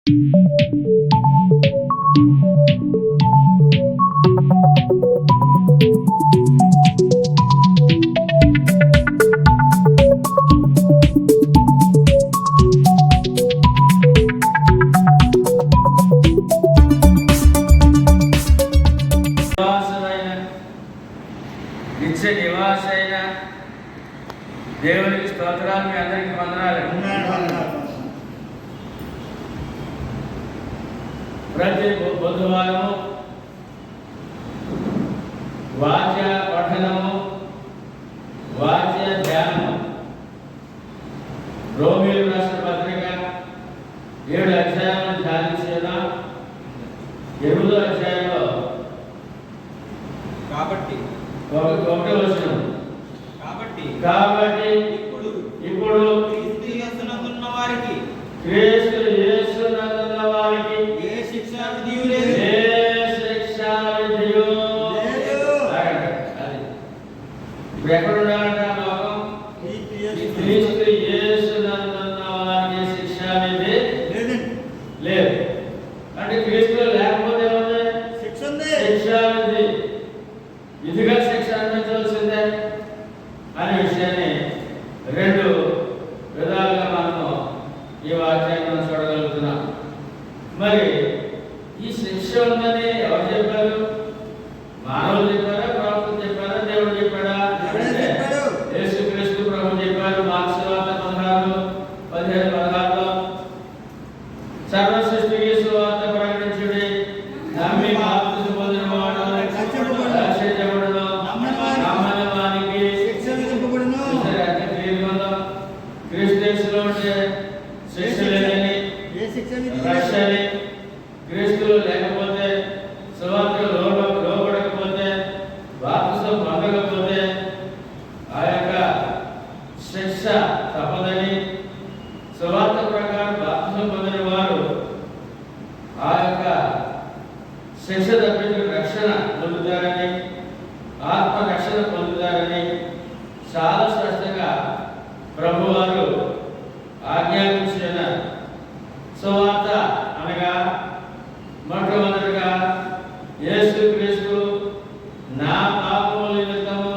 నిత్య నివాసైన దేవునికి స్తోత్రాలు. మీ అందరికీ వందనాలు. ప్రతి బుధవారము వాక్య పఠనము, వాక్య ధ్యానము. రోమీయులకు రాసిన పత్రిక 7 అధ్యాయాలను ధ్యానించేద్దాం. 8వ అధ్యాయంలో కాబట్టి ఒకటో వచనం. కాబట్టి ఇప్పుడు క్రీస్తు యేసునందున్న వారికి ఏ శిక్షా విధియు లేదు. ఇప్పుడు ఎక్కడ ఉండాలంటే లోకం క్రీస్తు యేసునందున్న వారికి శిక్షా విధి లేదు. అంటే క్రీస్తులో లేకపోతే ఏముంది? శిక్షా విధి. విధిగా శిక్ష అనుభవించవలసిందే అనే విషయాన్ని 2 విధాలుగా మనము ఈ వాక్యాన్ని మనం చూడగలుగుతున్నాం. మరి ఈ శిక్ష ఉందని ఎవరు చెప్పారు? మానవులు చెప్పారా? ప్రవక్తలు చెప్పారా? దేవుడు చెప్పాడా? యేసుక్రీస్తు ప్రభు చెప్పారు. మార్క్స్ సువార్త 16:15-16లో సర్వ సృష్టికి సువార్త ప్రకటించుడి, నమ్మి బాప్తిస్మము పొందినవాడు రక్షించబడును, నమ్మని వానికి శిక్ష విధింపబడును. క్రీస్తు యేసులో ఉంటే శిక్ష లేదని, రక్షణని. క్రీస్తులో లేకపోతే, సువార్తకు లోబడకపోతే, బాప్తిస్మం పొందకపోతే ఆ యొక్క శిక్ష తప్పదని, సువార్త ప్రకారం బాప్తిస్మం పొందిన వారు ఆ యొక్క శిక్ష తప్పించిన రక్షణ పొందుతారని, ఆత్మ రక్షణ పొందుతారని చాలా స్పష్టంగా ప్రభువారు ఆజ్ఞాపించిన సువార్త అనగా మొట్టమొదటిగా యేసుక్రీస్తు నా పాపముల నిమిత్తము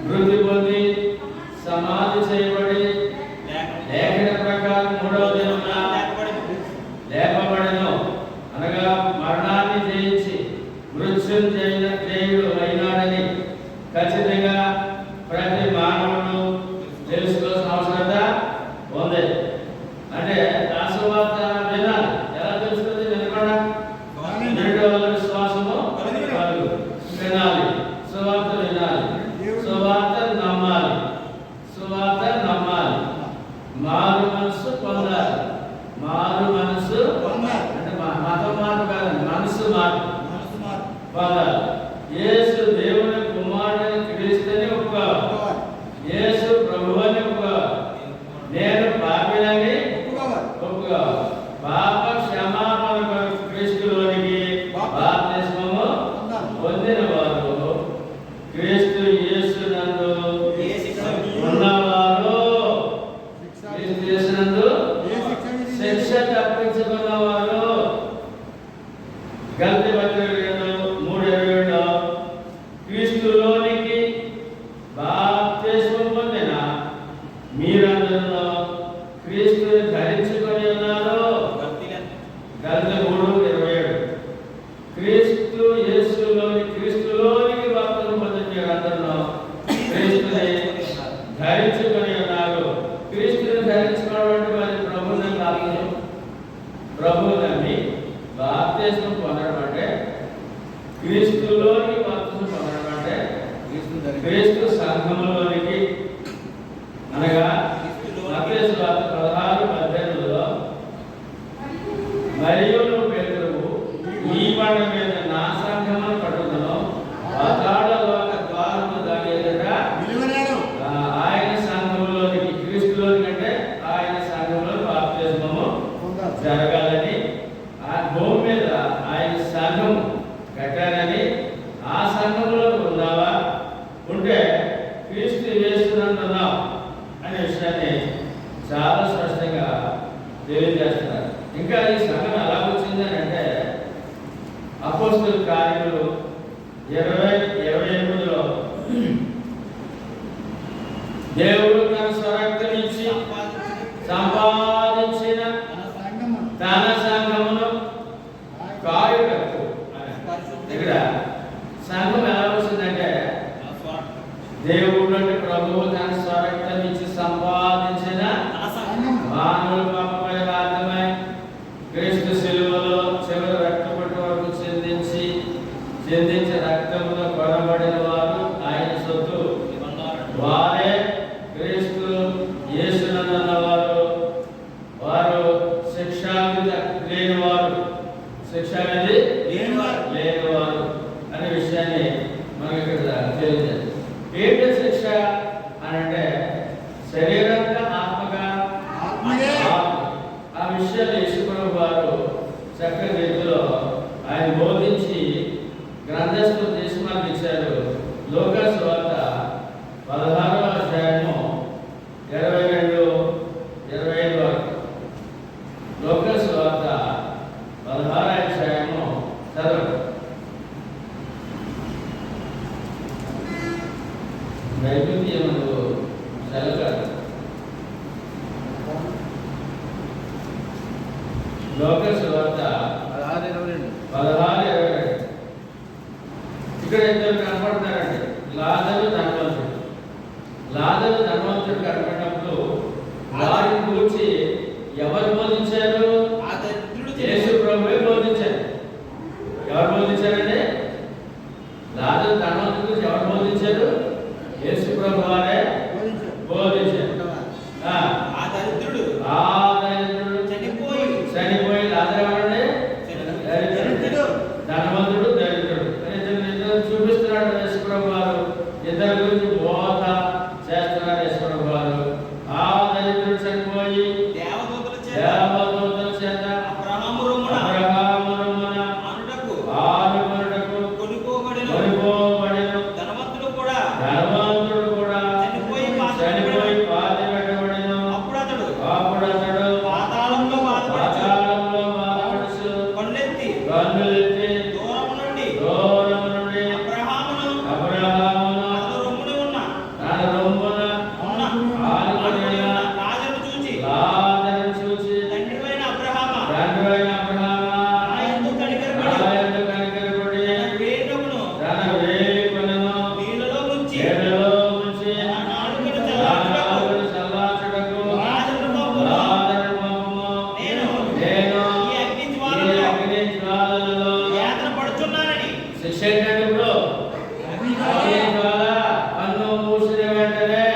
మృతి పొంది సమాధి చేయబడి లేఖన ప్రకారం 3వ దినమున లేపబడెను. అనగా మరణాన్ని జయించి మృత్యుంజయుడు అయినాడని ఖచ్చితంగా ప్రతి మానవుడు తెలుసుకోవాల్సిన అవసరత ఉంది. అంటే ఆ సువార్త వినాలి. ఎలా తెలుస్తుంది? వినకుండా విశ్వాసము వినాలి, సువార్త వినాలి, సువార్త నమ్మాలి, సువార్త నమ్మాలి, మారు మనసు పొందాలి. మారు మనసు అంటే మతం మార్పు కాదండి, మనసు మార్పు పొందాలి. యేసు దేవుని కుమారుని క్రీస్తుని ఒప్పుకోవాలి, యేసు ప్రభువుని ఒప్పుకోవాలి, నేను పాపినని ఒప్పుకోవాలి. పాప క్షమాపణ కొరకు క్రీస్తులోనికి బాప్తిస్మము పొందిన వారు క్రీస్తు యేసునందు ఉన్నవారు, క్రీస్తు యేసునందు శిక్ష తప్పించుకున్నవారు. గలతీ పత్రిక 3:27లో క్రీస్తులోనికి బాప్తిస్మం పొందిన మీరందరూ క్రీస్తుని ధరించుకొని ఉన్నారు. గలతీ 3:27 క్రీస్తు యేసులోనికి బాప్తిస్మం పొందిన అందరూ క్రీస్తుని ధరించుకొని ఉన్నారు. క్రీస్తుని ధరించుకోవడం అంటే మరి ప్రభువుని కాదు. ప్రభువు నమ్మి బాప్తిస్మం పొందడం అంటే, క్రీస్తులోనికి బాప్తిస్మం పొందడం అంటే క్రీస్తు సంఘములోనికి, అనగా మత్తయి సువార్త 16:18లో మరియు నువ్వు పేతురువు, ఈ బండ మీద నా సంఘమును కట్టుదును, పాతాళలోక ద్వారము దాని ఎదుట ఆయన సంఘములోనికి, క్రీస్తులోనికి అంటే ఆయన సంఘంలో బాప్తిస్మము జరగాలని, ఆ భూమి మీద ఆయన సంఘం కట్టారని, ఆ సంఘంలో ఉన్నావా? ఉంటే క్రీస్తు యేసునందున్నావు అనే విషయాన్ని చాలా స్పష్టంగా తెలియజేస్తున్నారు. ఇంకా ఇంకా ఈ సంఘం ఎలా వచ్చిందని అంటే అపోస్తలుల కార్యములు 20:28లో దేవుడు తన స్వరక్తం ఇచ్చి సంపాదించిన తన సంఘమును కాయుటకు. ఇక్కడ సంఘం ఎలా వచ్చిందంటే దేవుడు అంటే ప్రభువు తన స్వరక్తం ఇచ్చి సంపాదించిన మానవుల పాపపై రాజ్యమై క్రీస్తు శిలువలో చివరి రక్తపట్టు వరకు చెందించి రక్తములో కొనబడిన వారు ఆయన సొత్తు. వారే క్రీస్తు యేసునందున్న వారు. వారు శిక్షావిధి లేనివారు అనే విషయాన్ని మనకి ఇక్కడ తెలియజేయాలి. ఏంటి శిక్ష అని అంటే శరీరంగా ఆత్మగా ఆ విషయాలు యేసుప్రభు వారు చక్కని రీతిలో ఆయన బోధించి గ్రంథస్థులు చేసి మనకి ఇచ్చారు. లోకా సువార్త 16వ అధ్యాయము 22-25 వరకు. లోకా సువార్త 16వ అధ్యాయము చదవండి. బైబిల్ ఏమను చదవగలరు. లోకా సువార్త 16:22. ఇక్కడ ఇద్దరు కనపడతారండి, లాజరు ధనవంతుడు కనపడినప్పుడు వారిని గురించి ఎవరు బోధించారు? యేసు ప్రభువే బోధించారు. ఎవరు బోధించారండి? లాజరు ధనవంతుడి గురించి ఎవరు బోధించారు? యేసు ప్రభు వారే బోధించారు. ఆ దరిద్రుడు చనిపోయి లాజరు ఎవరండి? ధనవంతుడు దరిద్రుడు ఇద్దరు చూపిస్తున్నాడు యేసు ప్రభు వారు. ఇద్దరు గురించి బోధ చేస్తున్నారు యేసు ప్రభు వారు. ఆ దరిద్రుడు చనిపోయి దేవదూతల చేత అబ్రహాము రొమ్మున ఆనుకొనుటకు కొనుకోబడెను. ధనవంతుడు కూడా చనిపోయి పాతిపెట్టబడెను. అప్పుడు అతడు పాతాళంలో బాధపడుచు కన్నులెత్తి దూరము నుండి అబ్రహామును తన రొమ్మున ఆనుకొని ఉన్న లాజరును చూచి తండ్రివైన అబ్రహామా నా యందు కనికరపడి తన వేలికలను నీళ్ళలో ముంచి నా నాలుకను చల్లార్చుటకు లాజరు పాపము నేను ఈ అగ్ని జ్వాలలలో యాతన పడుచున్నానని. శిక్ష ఏంటంటే ఇప్పుడు అగ్ని జ్వాల కన్ను మూసిన వెంటనే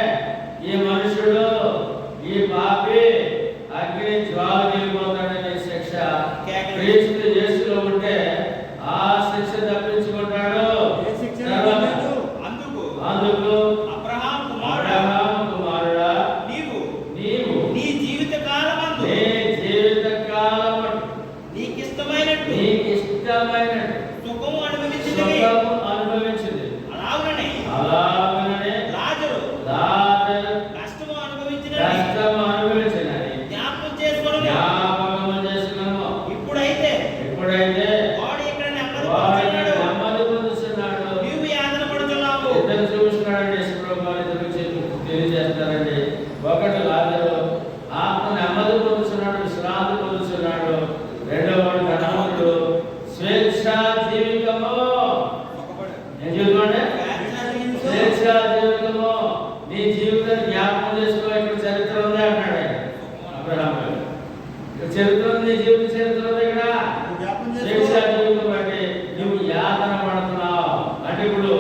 ఈ మనుషుడు ఈ పాపి అగ్ని జ్వాలకి వెళ్ళిపోతాడనే శిక్ష. క్రీస్తు యేసులో ఉంటే ఆ శిక్ష తప్పించుకుంటాడు. అందుకు అబ్రహాము కుమారుడా నీవు నీ జీవిత కాలమందు నీకిష్టమైనట్టు సుఖము అనుభవించింది. అలాగనే లాజరు కష్టము అనుభవించినని జ్ఞాపకం చేసుకొనుము. ఇప్పుడైతే వాడు ఇక్కడ నెమ్మది పొందుతున్నాడు, నీవు యాతన పడుతున్నావు. ఇద్దరు చూపిస్తున్నాడండి యేసు ప్రభు వారు. ఇద్దరు తెలియజేస్తారండి. ఒకటి లాజరు ఆత్మ నెమ్మది పొందుతున్నాడు, విశ్రాంతి పొందుతున్నాడు. రెండవ వాడు ధనవంతుడు స్వేచ్ఛా జీవితము. ఏం జీవితం? స్వేచ్ఛా జీవితము. నీ జీవితాన్ని జ్ఞాపకం చేసుకో. ఇక్కడ చరిత్ర ఉంది అంటాడు ఆయన అబ్రహాము. ఇక్కడ చరిత్ర ఉంది, నీ జీవిత చరిత్ర ఉంది. ఇక్కడ స్వేచ్ఛా జీవితం అంటే నువ్వు యాతన పడుతున్నావు అంటే ఇప్పుడు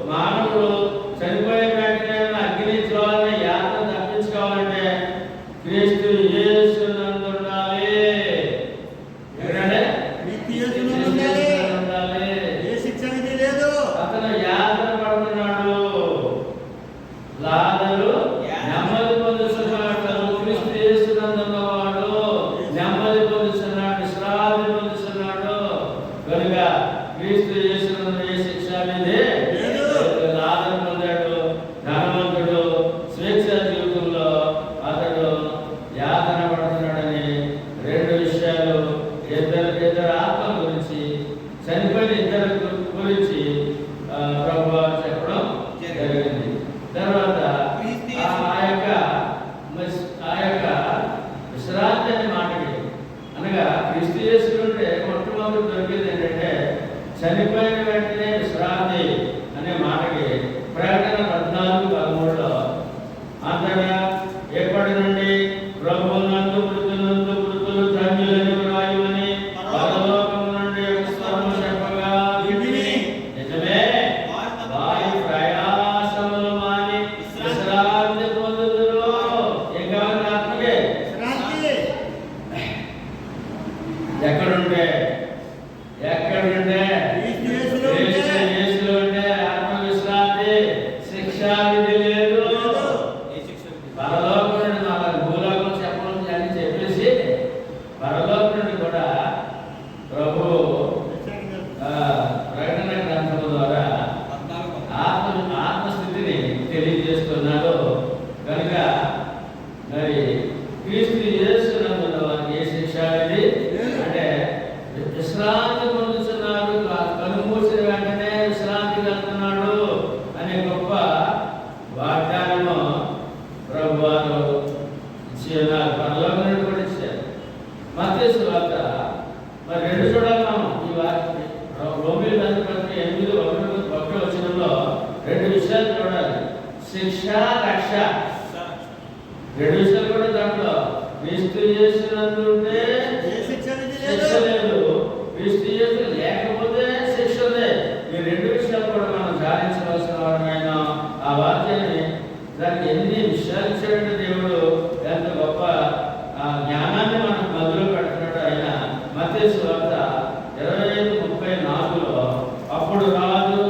మానవుడు చనిపోయే వెంటనే అగ్ని జ్వాలని యాతన తప్పించుకోవాలంటే క్రీస్తు యేసునందు ఉండాలి. ఎందుకంటే అతను యాతన పడుతున్నాడు. లాజరు నెమ్మది పొందుతున్నాడు. క్రీస్తు యేసునందు ఉన్నవాడు నెమ్మది పొందుతున్నాడు, విశ్రాంతి పొందుతున్నాడు. కనుక క్రీస్తు యేసునందు ఏ శిక్ష అనేది లాజరు పొందాడు. ధనవంతుడు స్వేచ్ఛా జీవితంలో అతడు యాతన పడుతున్నాడని రెండు విషయాలు ఇద్దరు ఆత్మల గురించి, చనిపోయిన ఇద్దరు గురించి ప్రభువారు చెప్పడం జరిగింది. తర్వాత ఆ యొక్క విశ్రాంతి అనే మాటకి, అనగా క్రీస్తు యేసు నుండి మొట్టమొదటి దొరికింది ఏంటంటే చనిపోయిన వెంటనే విశ్రాంతి అనే మాటకి ప్రకటన 14:13లో అంతటా ఎప్పటి నుండి ప్రభువునందు మృతులు ధన్యులని వ్రాయుమని పరలోకము నుండి ఒక స్వరము చెప్పగా వింటిని. నిజమే, వారి ప్రయాసములు మాని విశ్రాంతి పొందుదురు. ఏం కావాలి ఆత్మకే? ఎక్కడుంటే యేసులో ఉంటే ఆత్మ విశ్రాంతి, శిక్షా విధి లేదు. పరలోకం నుండి మాకు భూలోకం చెప్పడం అని చెప్పేసి పరలోకం నుండి కూడా ప్రభు ప్రకటన గ్రంథం ద్వారా ఆత్మస్థితిని తెలియజేస్తున్నాడు. కనుక మరి క్రీస్తు యేసునందు వారికి ఏ శిక్ష అనేది అంటే విశ్రాంతి పొందుతున్నారు, కనుమూసిన వెంటనే విశ్రాంతి వెళ్తున్నాడు అనే గొప్ప వాగ్దానము ప్రభు వారు ఇచ్చి ఉన్నారు. పరలోకం నుండి కూడా ఇచ్చారు. మత్తయి సువార్త మరి 2 చూడాలి మనం. ఈ రోమీయులకు రాసిన పత్రిక 8:1 వచనంలో 2 విషయాలు చూడాలి. శిక్ష, రక్ష, 2 విషయాలు కూడా దాంట్లో. క్రీస్తు యేసునందు ఉంటే శిక్ష లేదు, క్రీస్తు యేసు లేకపోతే శిక్ష ఉంది. ఈ 2 విషయాలు కూడా మనం ధ్యానించవలసిన వారమైన ఆ వాక్యాన్ని, దానికి ఎన్ని విషయాలు ఇచ్చాడంటే దేవుడు ఎంత గొప్ప జ్ఞానాన్ని మనకు మధ్యలో పెడుతున్నాడు ఆయన. మత్తయి సువార్త 25:34లో అప్పుడు రాజు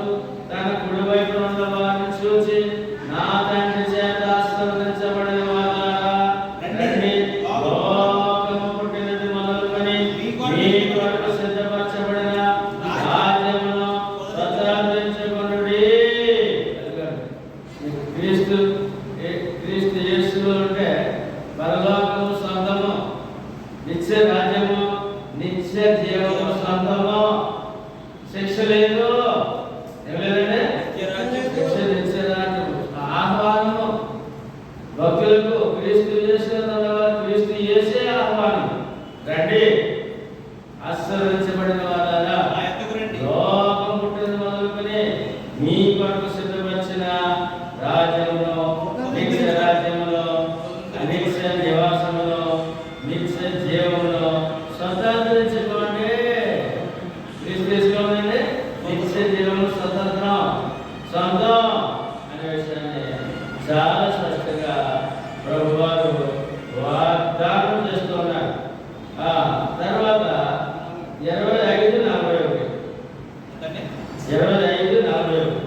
తన కుడివైపు ఉన్న వారిని చూచి, నా తండ్రి చేత ఆశీర్వదించబడిన వారారా, రండి, లోకము పుట్టినది మొదలుకొని మీ కొరకు సిద్ధపరచబడిన రాజ్యమును స్వతంత్రించుకొనుడి. క్రీస్తు యేసులో ఉంటే పరలోకము సొంతము, నిత్య రాజ్యము, నిత్య జీవము సొంతము. శిక్ష లేదు, ఏమేదంటే నిత్య రాజ్యము, ఆహ్వానము భక్తులకు. క్రీస్తు యేసే ఆహ్వానం. రండి, ఆశీర్వదించబడిన వారారా, లోకం పుట్టినది మొదలుకొని మీ కొరకు సిద్ధపరిచిన రాజ్యములో, నిత్య రాజ్యములో, నిత్య నివాసములో, నిత్య జీవములో స్వతంత్రించుకోండి. క్రీస్తు యేసులోనే నిత్య జీవము స్వతంత్రం, సొంతం అనే విషయాన్ని చాలా స్పష్టంగా ప్రభువారు వాగ్దానం చేస్తున్నారు. తర్వాత 25:41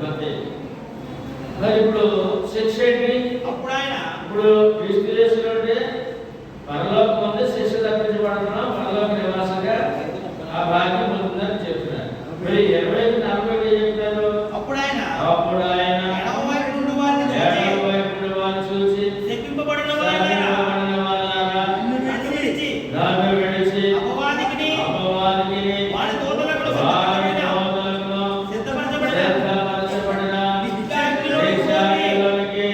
మధ్య మరి ఇప్పుడు శిక్ష ఏంటి? ఇప్పుడు క్రీస్తు యేసులో ఉంటే పరలోకం ఉంది, శిక్ష తప్పించబడుతున్నాం, పరలోక నివాసంగా ఆ భాగ్యం పొందుతుందని చెప్తున్నారు. మరి 25:40 ఏం చెప్తారు? అప్పుడు ఆయన ఎడమ వైపు నుండి వారిని చూసి, శపింపబడిన వారారా, నన్ను విడిచి అపవాదికిని వారి దూతలకు సిద్ధపరచబడిన నిత్యాగ్నిలోనికి.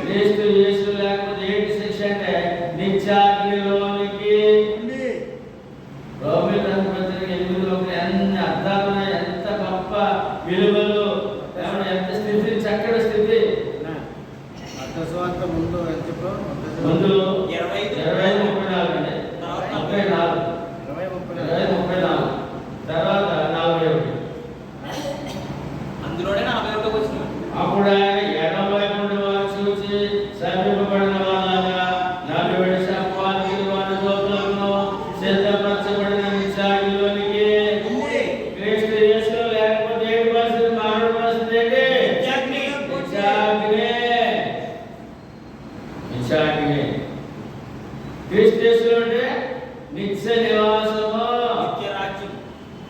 క్రీస్తు యేసు లేకపోతే ఏంటి శిక్ష అంటే నిత్యాగ్నిలోనికి. రోమీయులకు రాసిన పత్రిక 8:1 ఎన్ని అర్థాలు ఉన్నాయి, ఎంత గొప్ప విలువలు, ఎంత స్థితి, చక్కటి స్థితి. ముందు 20:34 అండి, 34 తర్వాత 41. అందులోనే 41 వచ్చింది. అప్పుడు ఆయన ఎడమ వైపు నుండి వారు చూసి సమీపబడిన వారారా, నన్ను విడిచి అపవాదికి వారి దూతలను సిద్ధపరచబడిన నిత్యాగ్నిలోనికి. క్రీస్తు యేసులో లేకపోతే ఏంటి పరిస్థితి? మానవ పరిస్థితి ఏంటి? నిత్యాగ్ని. క్రీస్తు యేసులో అంటే నిత్య నివాసము,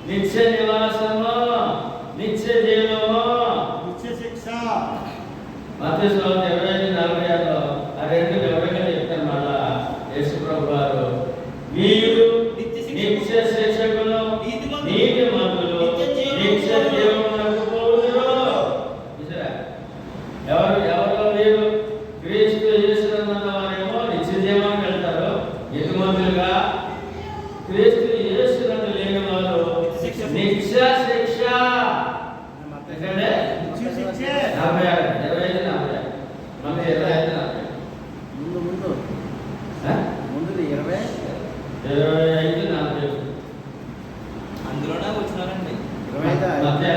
నిత్య నివాసము, నిత్య జీవము, నిత్య శిక్ష. మత్తయి సువార్త 25:46లో ఆ 2 వివరంగా చెప్తారు. మళ్ళా యేసు ప్రభు వారు, మీరు నిత్య శిక్షకులు నీతిమంతులు నీతిమంతులు నిత్య జీవమునకు పోవుదురు. చూసారా? ఎవరు వీరు? క్రీస్తు యేసునందున్న వారేమో నిత్య జీవానికి వెళ్తారు నీతిమంతులుగా. క్రీస్తు యేసునందు లేని వారు నిత్య శిక్ష. ఎందుకంటే 46, 25, 40 మన 25, 40 ముందు 20 25, 40 అందులోనే వచ్చినారండి. 25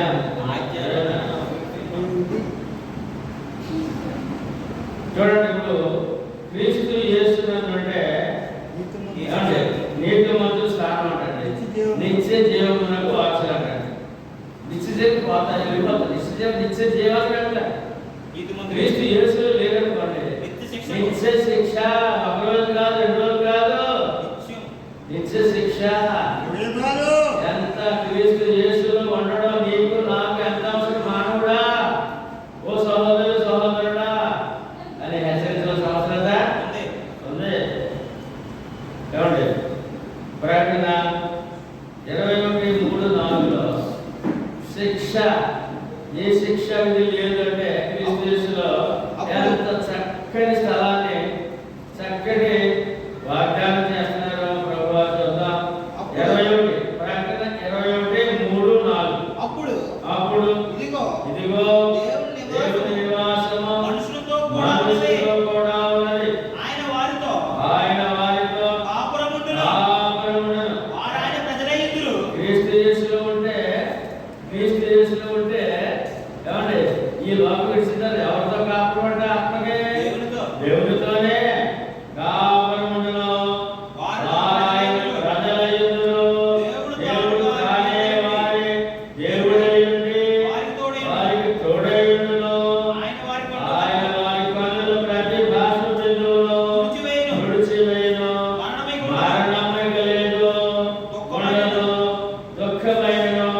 చూడండి, ఇప్పుడు క్రీస్తు యేసునంటే నీతిమంతులు స్థానం అంటండి. నిత్య జీవమునకు వారసులు అంటండి. నిత్య జీవం పోతాయి, వెళ్ళిపోతాయి. నిత్య జీవానికి వెళ్తారు. క్రీస్తు యేసులో లేదనుకోండి, నిత్య శిక్ష. ఒక రోజు కాదు, 2 రోజులు కాదు, నిత్య శిక్ష. ఎంత క్రీస్తు యేసులో ఉండడం నీకు నాకు ఎంత అవసరం మానవుడా, ఓ సహోదరు సహోదరుడా అని హెచ్చరించవలసిన అవసరత ఉంది. ఏమండి? ప్రకటన 21:3-4 శిక్ష, ఏ శిక్ష విధి లేదంటే క్రీస్తు యేసులో ఎంత చక్కని స్థలాన్ని, చక్కటి వాగ్దానం చేస్తున్నారు ప్రభువా. చూద్దాం. 21 ప్రకటన 21:3-4 అప్పుడు ఇదిగో ఇదిగో దేవుని నివాసము మనుషులతో కూడా ఉన్నది. ఆయన వారితో కాపురముండును. వారు ఆయన ప్రజలయ్యుందురు. క్రీస్తు యేసులో ఉంటే ఏమండి, ఈ లోకం విడిచినారు. ఎవరితో కాపురమంటే ఆత్మకే దేవునితోనే కాపురముండును. వారు ఆయన ప్రజలయ్యుందురు. దేవుడు తానే వారి దేవుడై ఉండి వారికి తోడై ఉండును. ఆయన వారి కన్నులు ప్రతి భాష బిందువులో తుడిచివేయును. మరణమైగలేదు, ఉండదు, దుఃఖమైనను,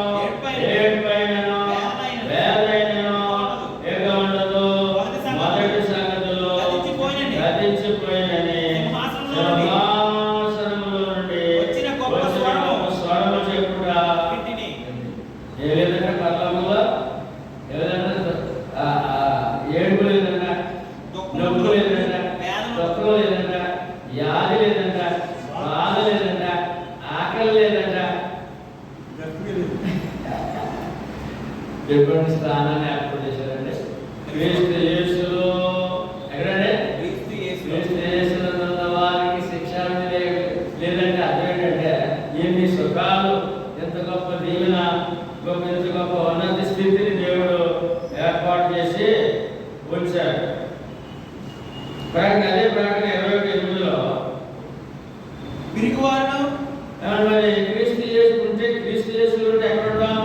ఏడ్పైనను, వేదైనను ఇక ఉండదు. మొదటి సంగతులు గతించిపోయినని సింహాసనములో నుండి వచ్చిన గొప్ప స్వరము చెప్పుట. ఏ లేదంటే పర్లోకంలో ఏదంటే ఏడుపు లేదంట, నొప్పు లేదంట, దుఃఖం లేదంట, వ్యాధి లేదంట, బాధ లేదంట, ఆకలి లేదంట. ఎటువంటి స్థానాన్ని ఏర్పాటు చేశారంటే క్రీస్తు యేసులో. ఎక్కడంటే క్రీస్తు యేసునందున్న వారికి శిక్ష లేదంటే అర్థం ఏంటంటే ఎన్ని సుఖాలు, ఎంత గొప్ప దీవెన, ఎంత గొప్ప ఉన్నత స్థితిని దేవుడు ఏర్పాటు చేసి ఉంచారు. అదే ప్రకటన 21:8 పిరికివారును మరి క్రీస్తు యేసు ఉంటే, క్రీస్తు యేసులో ఉంటే ఎక్కడ ఉంటాం?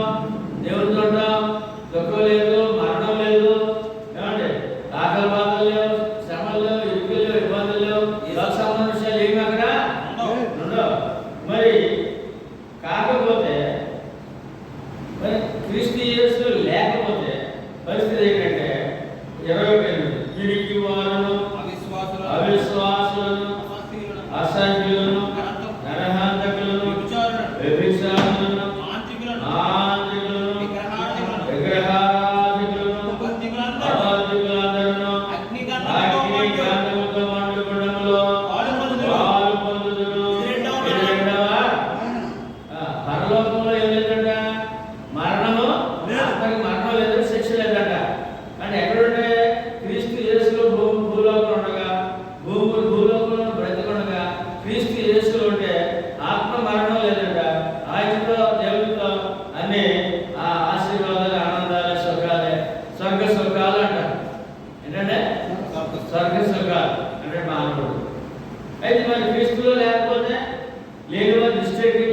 దేవునితో ఉంటాం. దుఃఖం లేదు, మరణం లేదు, ఏమండి, ఆకలి బాధలు లేవు, శ్రమలు లేవు, ఇరుకులు లేవు, ఇబ్బందులు లేవు, లోక సంబంధ విషయాలు ఏమి అక్కడ ఉండవు. మరి కాకపోతే మరి క్రీస్తు యేసు లేకపోతే పరిస్థితి ఏంటంటే 21 పిరికి వారును, అవిశ్వాసులను, అసహ్యులను, నరహంతకులను, వ్యభిచారులను, మాంత్రికులను, విగ్రహారాధికులను, అబద్ధికులందరును అగ్ని గంధముతో మండు గుండములో పాలు పొందుదురు. ఇది రెండవ. పరలోకంలో ఏం లేదంట? మరణము, ఆత్మకి మరణం లేదు, శిక్ష లేదంట. అంటే ఎక్కడుంటే క్రీస్తు యేసులో భూలోకంలో ఉండగా, భూలోకంలో బ్రతికుండగా క్రీస్తు యేసులో ఉంటే ఆత్మ మరణం లేదంట. ఆయనతో దేవుడితో అన్ని ఆ ఆశీర్వాదాలు, ఆనందాలు, సుఖాలే, స్వర్గ సుఖాలు అంట. ఏంటంటే స్వర్గ సుఖాలు అంటే మానవుడు. అయితే మరి క్రీస్తులో లేకపోతే లేని వారు దృష్టికి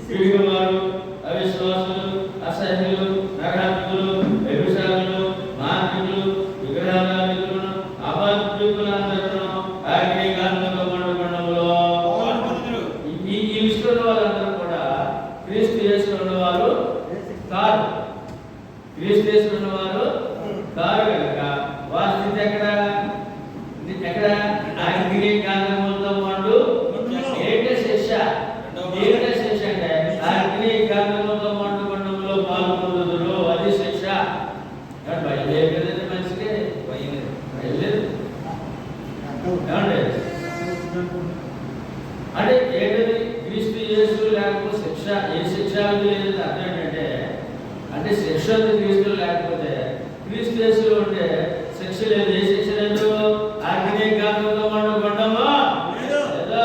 పిరిగివారు, అవిశ్వాసులు, అసహ్యులు, నరహంతకులు, వ్యభిచారులు, మాంత్రికులు, విగ్రహారాధికులను, అబద్ధికులందరూ అగ్ని గంధముతో మండు గుండములో. ఈ లిస్టులో ఉన్న వాళ్ళందరూ కూడా క్రీస్తు యేసులో ఉన్నవారు కాదు. క్రీస్తు యేసులో ఉన్నవారు కాదు కనుక వారి స్థితి ఎక్కడ? అగ్ని గంధముతో మండు ఏంట శిక్ష? ఏంట యేసు లేకపోతే శిక్ష ఏ శిక్ష లేదు. అర్థం ఏంటంటే అంటే శిక్ష ఉంది క్రీస్తు లేకపోతే, క్రీస్తు యేసులో ఉంటే శిక్ష లేదు. ఏ శిక్ష లేదు? అగ్ని గంధంతో మండు గుండమా లేదా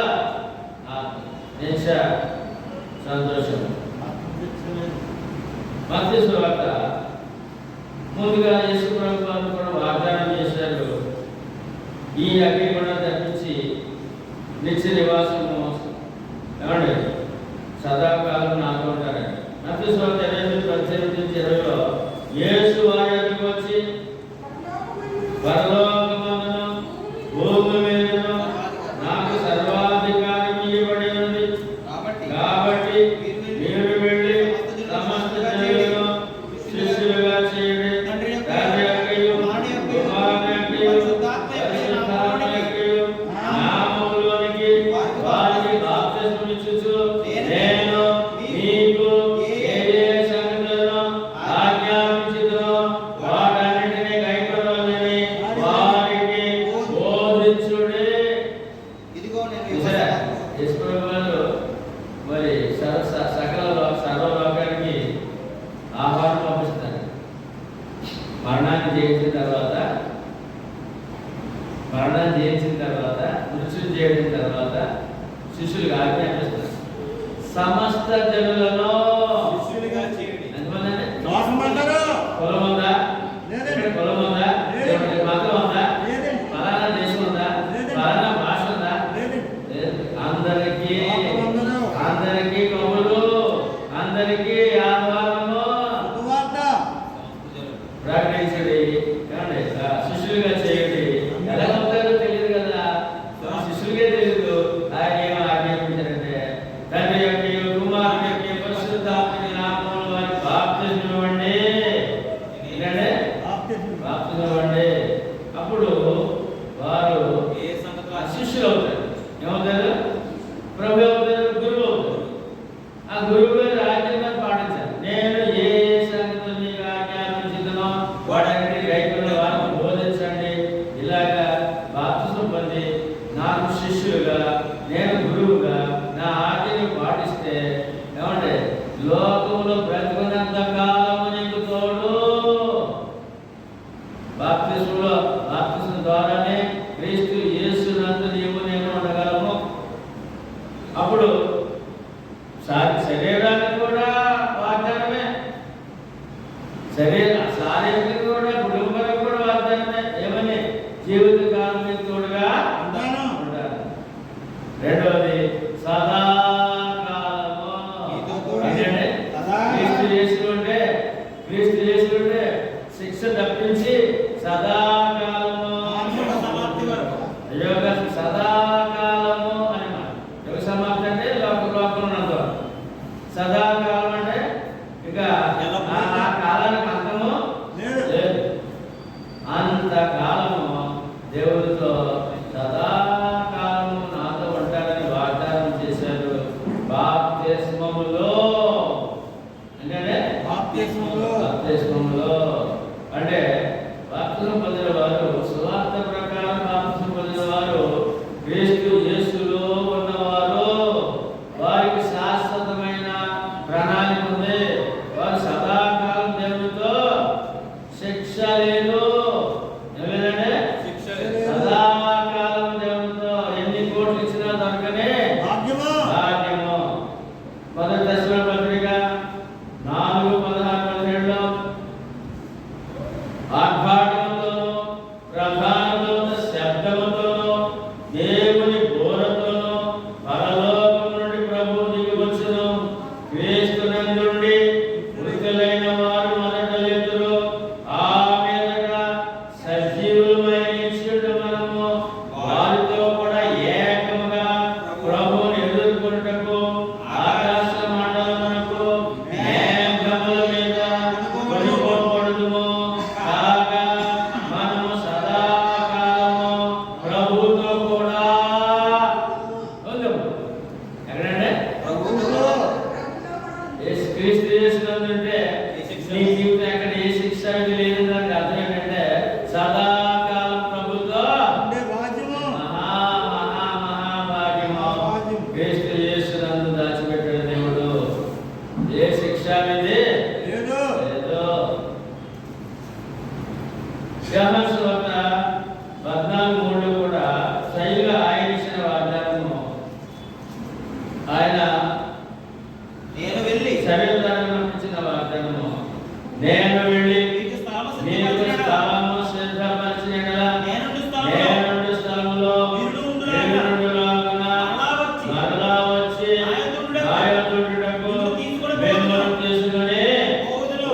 శిక్ష. సంతోషం. మత్తయి సువార్త ముందుగా యేసు ప్రభువు కూడా వాగ్దానం చేశారు, ఈ అగ్నిగుండం తప్పించి నిత్య నివాసము ఏమండి సదాకాలం నాతో ఉంటారండి. మత్తయి సువార్త 28:18-20లో యేసు వారి యొద్దకు వచ్చి పరలోకమందును భూమి మీదను నాకు సర్వాధికారం ఇవ్వబడి ఉంది, కాబట్టి మీరు వెళ్ళి సమస్త జనులను శిష్యులుగా చేయండి. తండ్రి యొక్కయు కుమారుని యొక్కయు పరిశుద్ధాత్మ యొక్కయు నామములోనికి వారికి బాప్తిస్మం ఇచ్చుచు నేను మీకు ఏ సంగతులను ఆజ్ఞాపించుదునో వాటన్నిటినీ కైకొనవలెనని వారికి బోధించుడి. ఇదిగో నేను యేసు ప్రభువు మరి సర్వలోకానికి ఆహ్వానం పంపిస్తారు. మరణాన్ని జయించిన తర్వాత మృత్యుని జయించిన తర్వాత శిష్యులుగా ఆజ్ఞాపిస్తారు, సమస్త జనులను శిష్యులుగా చేయండి. ఎంతమంది? దోషమంటారు. కులం ఉందా? లేదండి. కులం ఉందా? లేదండి. మతం ఉందా? లేదండి. ఫలానా దేశం ఉందా? లేదండి. ఫలానా భాష ఉందా? లేదండి. లేదు. అందరికీ అందరూ కబురు, అందరికీ ఆహ్వానము సువార్త ప్రకటించండి. ఏమండి? శిష్యులుగా చేయండి. ఎలా ఉంటారో తెలియదు కదా, శిష్యులకే తెలియదు. ఆయన ఏమో ఆజ్ఞాపించారంటే తండ్రి యొక్క కుమారుని యొక్క పరిశుద్ధాత్మని నామములో వారికి బాప్తిస్మం ఇవ్వండి. ఏంటంటే బాప్తిస్మం ఇవ్వండి. అప్పుడు వారు ఏ సంగతులు శిష్యులు అవుతారు. ఏమవుతారు? ప్రభు అవుతారు, గురువు అవుతారు. ఆ గురువు గారు ఆజ్ఞలను పాటించాలి. నేను ఏ సంగతులు మీకు ఆజ్ఞాపించుదునో వాటన్నిటిని కైకొనే వారికి బోధించండి. ఇలాగా బాప్తిస్మం పొంది నాకు శిష్యులుగా, నేను గురువుగా నా ఆజ్ఞని పాటిస్తే ఏమంటే లోకంలో బ్రతుకున్నంత కాలము నీకు తోడు. బాప్తిస్మం ద్వారానే క్రీస్తు యేసునందు నీవు నేను ఉండగలము. అప్పుడు శరీరానికి కూడా వాగ్దానమే, శారీరక కూడా, కుటుంబానికి కూడా వాగ్దానమే. ఏమని? జీవిత కాలం మీకు తోడుగా ఉంటాను. ఉంటాను. రెండవది సదాకాలము. ఏంటంటే క్రీస్తు యేసులో ఉంటే శిక్ష తప్పించి సదాకాలము సమాప్తి వరకు. యోగ సదాకాలము అని మాట. యుగ సమాప్తి అంటే లోకంలో ఉన్నంత వరకు. సదాకాలం అంటే ఇక ఆ కాలానికి అంతము లేదు. అంతకాలము దేవుడితో సదాకాలము నాతో ఉంటారని వాగ్దానం చేశారు. బాప్తిస్మములో అంటే బాప్తిస్మములో అంటే బాప్తిస్మం పొందిన వారు, సువార్త ప్రకారం బాప్తిస్మం పొందిన వారు, క్రీస్తు యేసులో ఉన్నవారు, వారికి శాశ్వతమైన ప్రణాళిక ఉంది. వారు సదాకాలం దేవుడితో శిక్ష లేదు. ఏమేనంటే శిక్ష సదాకాలం దేవుడితో ఎన్ని కోట్లు ఇచ్చినా దొరకనే భాగ్యము. మొదటి దశలో పత్రిక 4:16-17లో ఆర్భాటముతోనూ ప్రధానతోనూ శబ్దముతోనూ దేవుని బోరతోనూ పరలోకము నుండి ప్రభువు దిగి వచ్చును. క్రీస్తునందుండి మృతులైన వారు మొదట లేతురు. ఆ మీదట సజీవులమై నిలిచియుండు మనము వారితో కూడా ఏకముగా ప్రభువుని ఎదుర్కొనుటకు ఆకాశ మండలమునకు మేఘముల మీద కొనిపోబడుదుము. కాగా మనము సదాకాలము ప్రభువుతో కూడా ఉందుము. ఎక్కడంటే క్రీస్తు యేసునందుంటే నీ జీవితం ఎక్కడ ఏ శిక్ష లేదు. దానికి అర్థం ఏంటంటే సదాకాలం ప్రభుతో మహాభాగ్యము క్రీస్తు యేసునందు దాచిపెట్టాడు. శరీరాన్ని పంపించిన వాగ్దానము, నేను వెళ్ళి మీకు స్థలము మీకు సిద్ధపరచునగా, స్థలము సిద్ధపరిచిన యెడల నేనుండు స్థలములో నేనుండు స్థలములో మీరు ఉండులాగున మీరు ఉండులాగున మరలా వచ్చి ఆయనతోడుటకు మిమ్మల్ని తీసుకొని పోవుదును.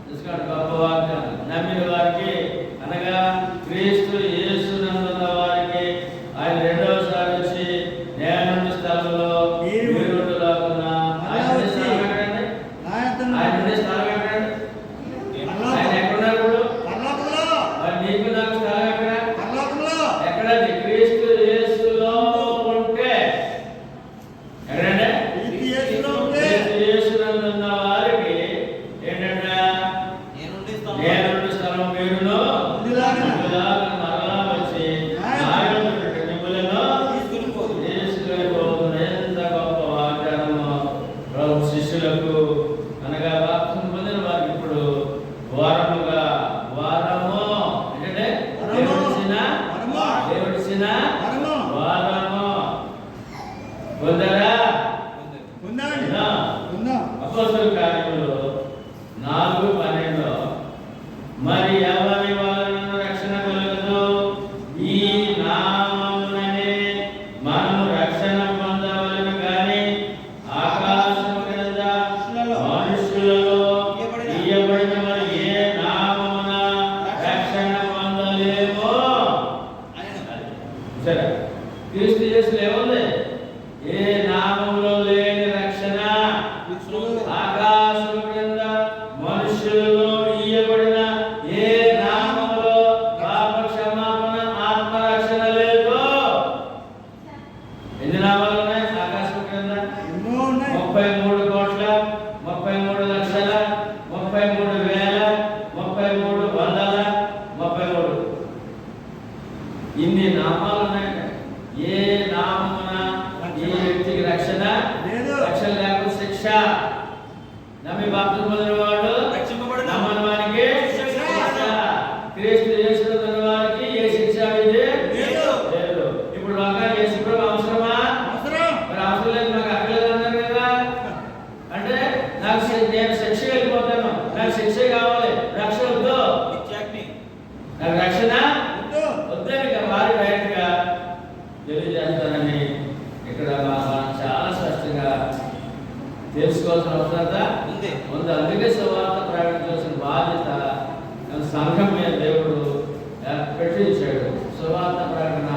చూసుకోండి, గొప్ప వాగ్దానం. నమ్మిన వారికి అనగా క్రీస్తు యేసునందున్న వారికి ఆయన రెండవసారి వచ్చి నేనుండు స్థలంలో మీరు ఉండులాగున. ఆయన ఉండే స్థలం ఎక్కడండి? ఆయన ఉండే స్థలం ఎక్కడండి? ఆయన ఎక్కడున్నారు ఇప్పుడు? మరి నీకు నాకు స్థలం ఎక్కడ? ఎక్కడండి? క్రీస్తు యేసులో ఉంటే ఎక్కడండి? క్రీస్తు యేసునందున్న వారికి ఏంటంటే నేనుండు స్థలం మీరును ఉండులాగున మరలా వచ్చి ఆయనతోటి మిమ్ములను తీసుకెళ్ళిపోవును. ఎంత గొప్ప వాగ్దానము ప్రభు శిష్యులకు అనగా బాప్తిసం పొందిన వారికి ఇప్పుడు వారము ఏంటంటే దేవుడిచ్చిన వారము పొందరా? అపోస్తలుల కార్యములు 4:12 మరి ఎవరి వలన రక్షణ కలుగును? ఈ నామముననే మనము రక్షణ పొందవలెను గాని ఆకాశము క్రింద మనుషులలో ఇయ్యబడిన మరి ఏ నామమున రక్షణ పొందలేమో. సరే, క్రీస్తు యేసులో ఏముంది? ఏ నామములో లేని రక్షణ ఆకాశము క్రింద మనుషులలో ఇయ్యబడిన ఏ నామములో పాప క్షమాపణ ఆత్మరక్షణ లేదు. ఎన్ని నామాలు ఉన్నాయి ఆకాశం క్రింద? 33 కోట్ల 33 లక్షల 33 వేల 33 వందల 33 ఇన్ని నామాలు ఉన్నాయి. ఏ నామమున ఈ వ్యక్తికి రక్షణ లేదు. రక్షణ లేకపోతే శిక్ష. నమ్మి బాప్తిసం పొందిన వాడు రక్షింపబడును. నమ్మని వారికి శిక్ష. క్రీస్తు యేసునందున్న వారికి ఏ శిక్ష విధి లేదు. ఇప్పుడు లోకానికి యేసు ప్రభు అవసరమా? మరి అవసరం లేదు, నాకు అక్కర్లేదు అన్నారు కదా. అంటే నేను శిక్ష వెళ్ళిపోతాను, నాకు శిక్ష కావాలి, రక్షణ వద్దు, నాకు రక్షణ వద్దని వారి డైరెక్ట్గా తెలియజేస్తానని ఇక్కడ మనం చాలా స్పష్టంగా తెలుసుకోవాల్సిన అవసరత ఉంది. అందుకే సువార్త ప్రకటించాల్సిన బాధ్యత సంఘం మీద దేవుడు పెట్టించాడు. సువార్త ప్రకటన,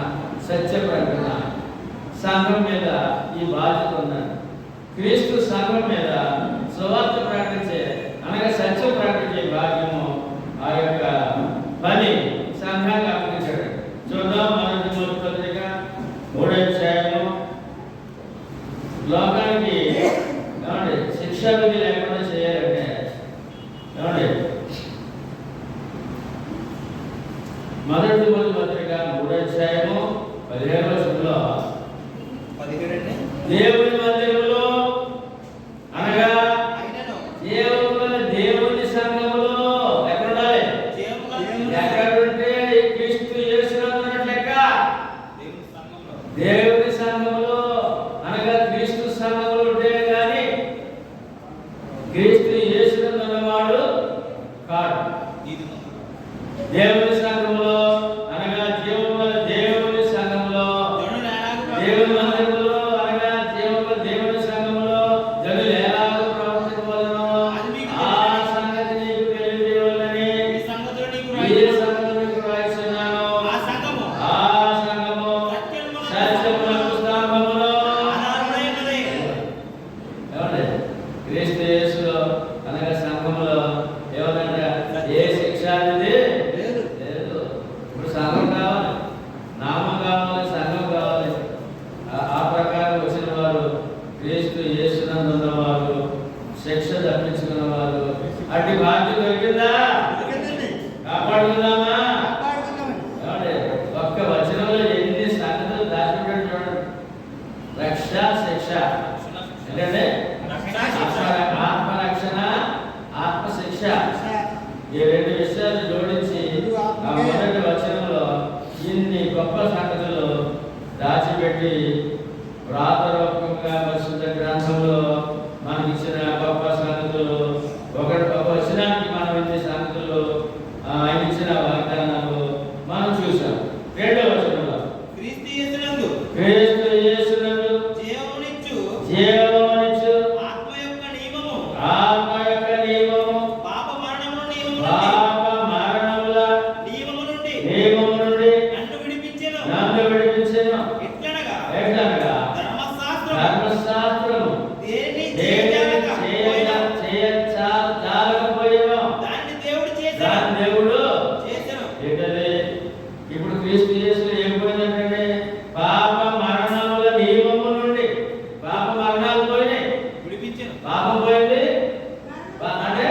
సత్య ప్రకటన సంఘం మీద ఈ బాధ్యత ఉన్నది. క్రీస్తు సంఘం మీద సువార్త ప్రకటించే అనగా సత్యం ప్రకటించే భాగ్యము ఆ యొక్క పని సంఘానికి అప్పగించాడు. చూద్దాం, మొదటి తిమోతి పత్రిక 3వ అధ్యాయము. లోకానికి ఏమండి శిక్షా విధి లేకుండా చేయాలంటే ఏమండి మొదటి తిమోతి పత్రిక 3వ అధ్యాయము 15వ వచనంలో దేవుని మందిరములో అనగా దేవుని సంఘములో ఎక్కడ ఉండాలి? ఎక్కడుంటే క్రీస్తు యేసునందున్న లెక్క. దేవుని సంఘములో అనగా క్రీస్తు సంఘములో ఉంటే కానీ క్రీస్తు యేసునందున్నవాడు కాడు. దేవుని సంఘములో అనగా దేవుని సంఘములో దేవుని మందిరములో అనగా దేవుని సంఘములో జనులు ఎలాగ ప్రవర్తించవలెనో ఆ సంగతి నీకు తెలియజేయాలని ఈ సంగతులు నీకు రాయిస్తున్నాను. ఆ సంఘము సత్యమునకు స్థానములో ఏమండి క్రీస్తు యేసులో అనగా సంఘములో ఏమనంటే ఏ శిక్ష అనేది లేదు. ఇప్పుడు సంఘం కావాలి, నామం కావాలి, సంఘం కావాలి. ఆ ప్రకారం వచ్చిన వారు క్రీస్తు యేసునందున్న వారు, శిక్ష తప్పించుకున్న వారు. అట్టి బాధ్యత దొరికిందా? కాపాడుకుందామా? ఏమండి ఒక్క వచనంలో ఎన్ని సంగతులు దాచిపెట్టాడు చూడండి. రక్ష, శిక్ష ఏంటంటే ఆత్మరక్షణ, ఆత్మశిక్ష. ఈ రెండు విషయాలు జోడించి ఆ మొదటి వచనంలో ఇన్ని గొప్ప సంగతులు దాచిపెట్టి వ్రాతరూపంగా పరిశుద్ధ గ్రంథంలో మనకి ఇచ్చిన గొప్ప సంగతులు, ఒక వచనానికి మనం ఇచ్చే సంగతులు, ఆయన ఇచ్చిన వాగ్దానాలు మనం చూసాం. రెండవ వచనంలో క్రీస్తు యేసునందు జీవమునిచ్చు ఆత్మ యొక్క నియమము పాప మరణముల నియమము నుండి నన్ను విడిపించెను. ఎట్లనగా ధర్మశాస్త్రము దేనిని చేయజాలకపోయెనో దాన్ని దేవుడు చేసెను. ఇప్పుడు క్రీస్తు యేసులో ఏం పోయిందంటే పాప మరణముల నియమము నుండి పాప మరణాలు పోయినాయి, విడిపించెను. పాపం పోయింది, అంటే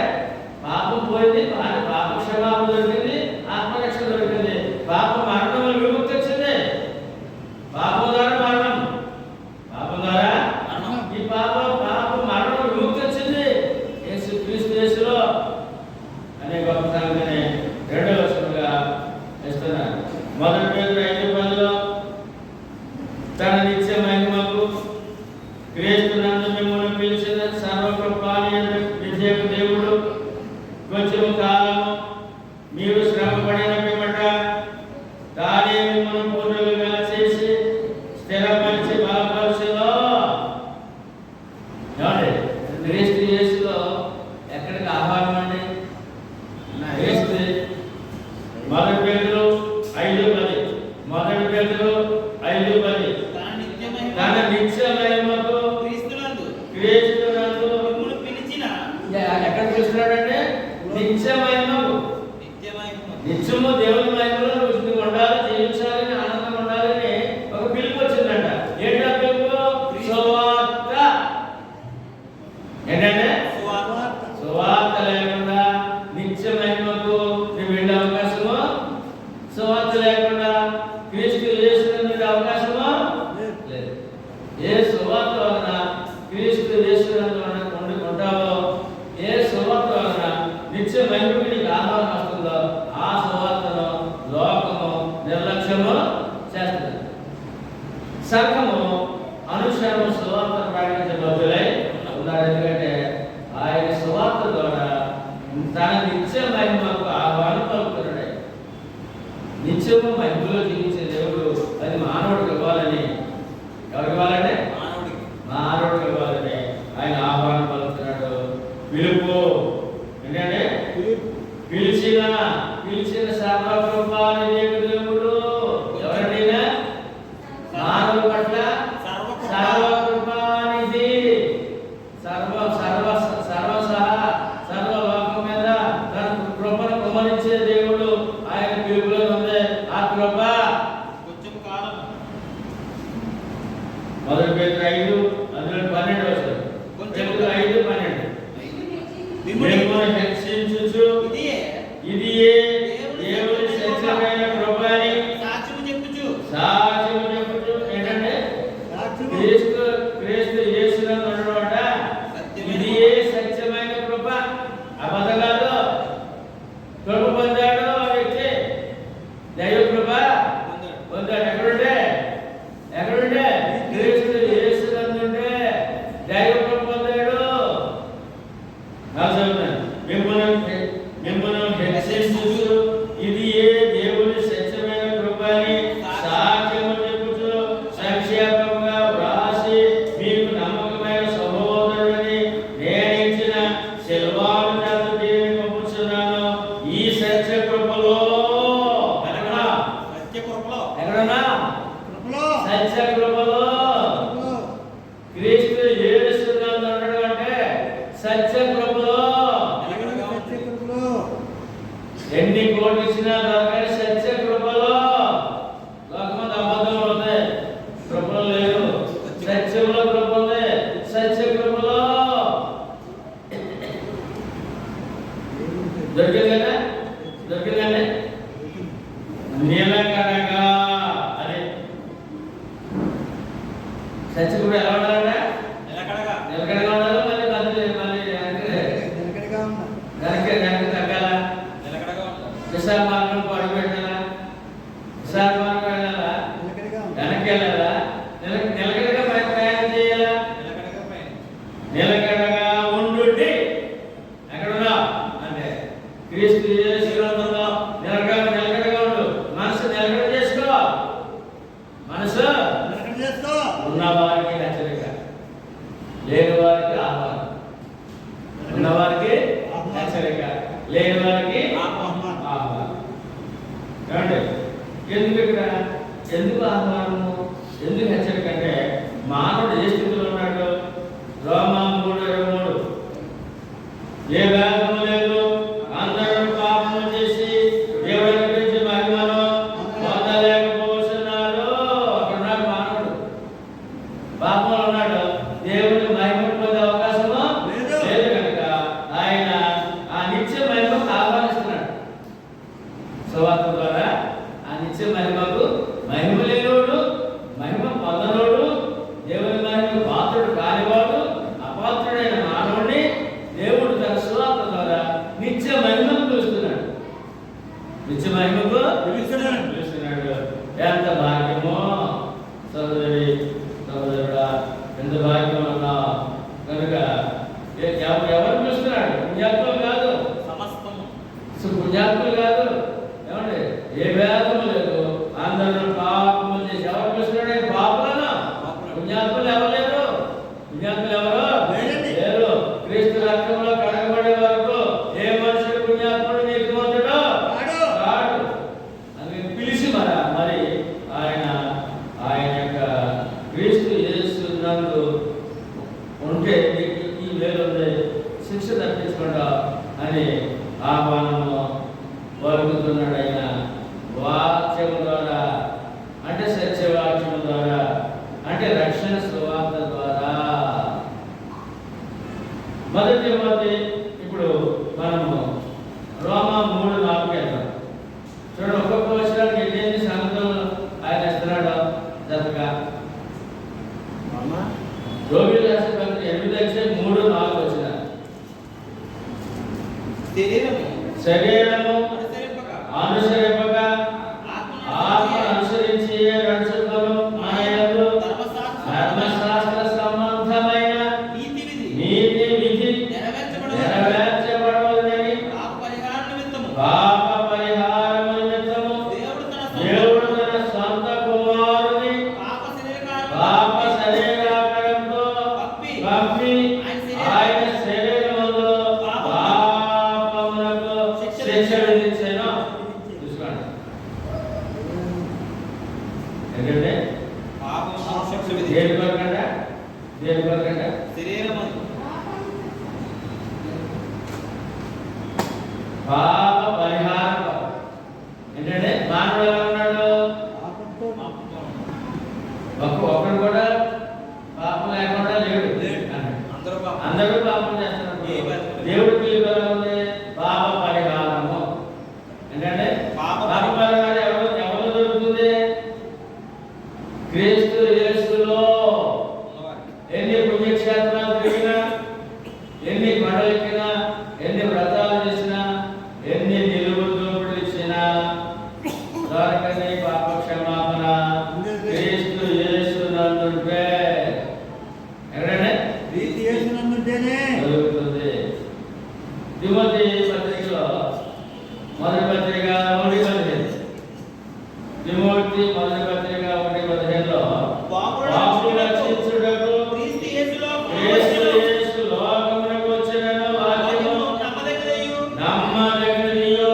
పాపం పోయింది, పాప క్షమాపణ దొరికింది, ఆత్మరక్షణ దొరికింది, పాప మరణముల విముక్తి వచ్చింది. పాపం ద్వారా మరణం, పాపం ద్వారా ఈ పాప మరణం విముక్తి వచ్చింది క్రీస్తు యేసులో అనే గొప్ప సంగతిని రెండవ వచనంగా ఇస్తున్నారు. మొదటి పేతురు 5:10 తన నిత్య మహిమకు క్రీస్తునందు మిమ్మల్ని పిలిచిన సర్వకృపానియందు విజయకు దేవుడు కొంచెం కాలము మీరు శ్రమపడిన పిమ్మట తానే మిమ్మల్ని పూర్ణులుగా చేసి స్థిరపరిచి బలపరచులో. క్రీస్తు యేసులో ఎక్కడికి ఆహ్వానం అండి? క్రీస్తు మొదటి పేతురు 5:10 తన నిత్య మహిమకు క్రీస్తునందు క్రీస్తునందు పిలిచిన ఎక్కడ పిలుస్తున్నాడంటే నిత్య మహిమకు. నిత్యము దేవుని మహిమలో రుచి ఉండాలి, జీవించాలని, ఆనందం ఉండాలని ఒక పిలుపు వచ్చిందంట. ఏంటా పిలుపు? సువార్త. ఏంటంటే సువార్త లేకుండా నిత్య మహిమకు నువ్వు వెళ్ళే అవకాశము, సువార్త లేకుండా క్రీస్తు యేసునందు అవకాశము లేదు. ఏ సువార్త వలన క్రీస్తు యేసునందు ఉంటావో, ఏ సువార్త వలన నిత్య మహిమకు నీకు ఆహ్వానం వస్తుందో ఆ సువార్తను లోకము నిర్లక్ష్యము చేస్తుంది. సంఘము అనుక్షణము సువార్త ప్రకటించబోతులై ఉన్నారు. ఎందుకంటే ఆయన సువార్త ద్వారా తన నిత్య మహిమకు ఆహ్వానం పలుకుతున్నాడు. నిత్యము మహిమలో జీవించే దేవుడు అది మానవుడికి ఇవ్వాలని, ఎవరికి ఇవ్వాలంటే మానవుడికి ఇవ్వాలని ఆయన ఆహ్వానం పలుకుతున్నాడు. పిలుపు ఏంటంటే పిలిచిన సర్వకృపాని దేవుడు. ఎవరినైనా మానవుల పట్ల సర్వకృపానిధి, సర్వ లోకం మీద తన కృపను కుమరించే దేవుడు ఆయన పిలుపులో ఉంది. ఆ కృప కొంచెం కాలం మొదటి పేతురు 5 అందులో 12 వస్తుంది. పేతురు 5:12 మిమ్మల్ని హెచ్చించుచు ఇదియే దేవుని సత్యమైన కృపని సాక్ష్యము చెప్పుచు ఏంటంటే క్రీస్తు యేసునందు ఉండడమట. ఇదియే సత్యమైన కృప. అబద్ధగాడు కృప పొందాడు ఆ వ్యక్తి, దైవ కృప పొందాడు. ఎక్కడుంటే క్రీస్తు యేసునందు ఉంటే దైవ కృప పొందాడు. మిమ్మల్ని హెచ్చరించుచు ఇది ఏ దేవుని సత్యమైన కృపని సాక్ష్యము చెప్పుచు సంక్షేపంగా వ్రాసి మీకు నమ్మకమైన సహోదరుడిని నేనిచ్చిన సిల్వాను చేత దీనిని పంపుచున్నాను. ఈ సత్య కృపలో సత్య కృపలో క్రీస్తు యేసునందు ఉండడం అంటే సత్య కృపలో. ఎన్ని కోట్లు ఇచ్చినా దొరకని సత్య కృపలో. లోకమంది అబద్ధంలో ఉంది, కృపలో లేదు. సత్యంలో కృప ఉంది, సత్య కృపలో దొరికిందండి. నీలకడగా అని సత్య కృప ఎలా ఉండాలంటే నిలకడగా ఉండాలి. వెనక్కి తగ్గాల, విశాల మార్గం అడుగు పెట్టాలా, విశాల మార్గం వెళ్ళాలా, వెనక్కి వెళ్ళాలా, నిలకడగా పాపంలో ఉన్నాడు, దేవుని మహిమ పొందే అవకాశము లేదు. లేదు కనుక ఆయన ఆ నిత్య మహిమకు ఆహ్వానిస్తున్నాడు. సువార్త ద్వారా ఆ నిత్య మహిమకు మహిమ లేనివాడు, మహిమ పొందనోడు, దేవుని మహిమకు పాత్రుడు కానివాడు, అపాత్రుడైన మానవుడిని దేవుడు తన సువార్త ద్వారా నిత్య మహిమకు పిలుస్తున్నాడు. నిత్య మహిమకు పిలుస్తున్నాడు. పిలుస్తున్నాడు. ఎంత భాగ్యమో సోదరి సోదరుడా, ఎంత భాగ్యం అన్నా కనుక ఎవరు పిలుస్తున్నాడు? పుణ్యాత్ములు కాదు, సమస్తము పుణ్యాత్ములు కాదు. ఏమండి, ఏ భేదము లేదు. అందరూ పాపము చేసి ఎవరు పిలుస్తున్నాడు? ఆయన పాపులను. పుణ్యాత్ములు ఎవరు లేరు. పుణ్యాత్ములు ఎవరు లేరండి. లేరు. క్రీస్తు రక్తంలో కడగబడే వరకు ఏ మనుషుడు పుణ్యాత్ముడు నీతిమంతుడు కాడు. అందుకని పిలిచి మరి ఆయన యొక్క క్రీస్తు యేసు నందు ఉంటే నీకు ఈ వేలు ఉంది, శిక్ష తప్పించకుండా అని ఆహ్వానము పలుకుతున్నాడు. ఆయన వాక్యము ద్వారా, అంటే సత్యవాక్యము ద్వారా, అంటే రక్షణ సువార్త ద్వారా. మొదటి ఇప్పుడు మనము రోమా 3:4 వెళ్తాం. చూడండి, ఒక్కొక్క వచనానికి ఎన్ని సంగతులు ఆయన ఇస్తున్నాడో జతగా. రోమియోలు రాసిన పత్రిక 8:3-4 వచనాలు. శరీరము అనుసరింపక ఆత్మను అనుసరించి నడుచుకును మన యందు ధర్మశాస్త్ర సంబంధమైన నీతి విధి నెరవేర్చబడవలెనని పాప పరిహారము నిమిత్తము దేవుడు తన సొంత కుమారుని పాప శరీరాకారంతో పంపి ఆయన శరీరములో పాపమునకు శిక్ష విధించెను. చూసుకోండి, ఎందుకంటే దేని కొరకంట? దేని కొరకంట? పాప పరిహారం కొరకు. ఏంటంటే మానవుడు ఎలా ఉన్నాడు? ఒక్కడు కూడా పాపం లేకుండా లేడు. అందరూ పాపం చేస్తున్నారు. దేవుడి పిలుపు ఎలా ఉంది? పాప పరిహారము. ఏంటంటే పాప పరిహారం ఎవరు దొరుకుతుంది? క్రీస్తు యేసులో. ఎన్ని పుణ్యక్షేత్రాలు తిరిగినా, ఎన్ని కొండలెక్కినా, ఎన్ని వ్రతాలు చేసినా, ఎన్ని నిలువు దోపుడు ఇచ్చినా దొరకని పాప క్షమాపణ క్రీస్తు యేసు నందుంటే ఎక్కడంటే దొరుకుతుంది. తిమోతి పత్రికలో మొదటి పత్రిక 1:15. తిమోతి మొదటి పత్రిక 1:15లో పాపులు రక్షించుటకు క్రీస్తు యేసు లోకమునకు వచ్చినను వాక్యము నమ్మదగినదియు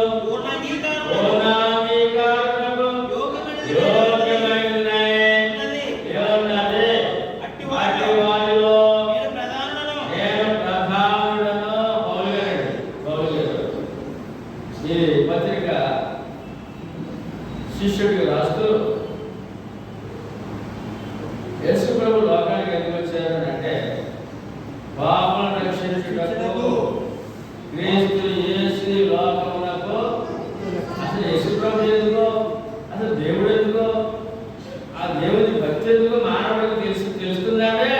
పూర్ణాంగీకారమునకు యోగ్యమైనది. అట్టి వారిలో నేను ప్రధానుడను. పౌలు గారు ఈ పత్రిక శిష్యుడికి రాస్తూ యేసు ప్రభు లోకానికి ఎందుకు వచ్చారు అంటే పాపలను రక్షించుటకు. క్రీస్తు యేసు లోకమునకు. అసలు యేసు ప్రభు ఎందుకో, అసలు దేవుడు ఎందుకో, ఆ దేవుని భక్తి ఎందుకో మానవుడికి తెలుస్తుందంటే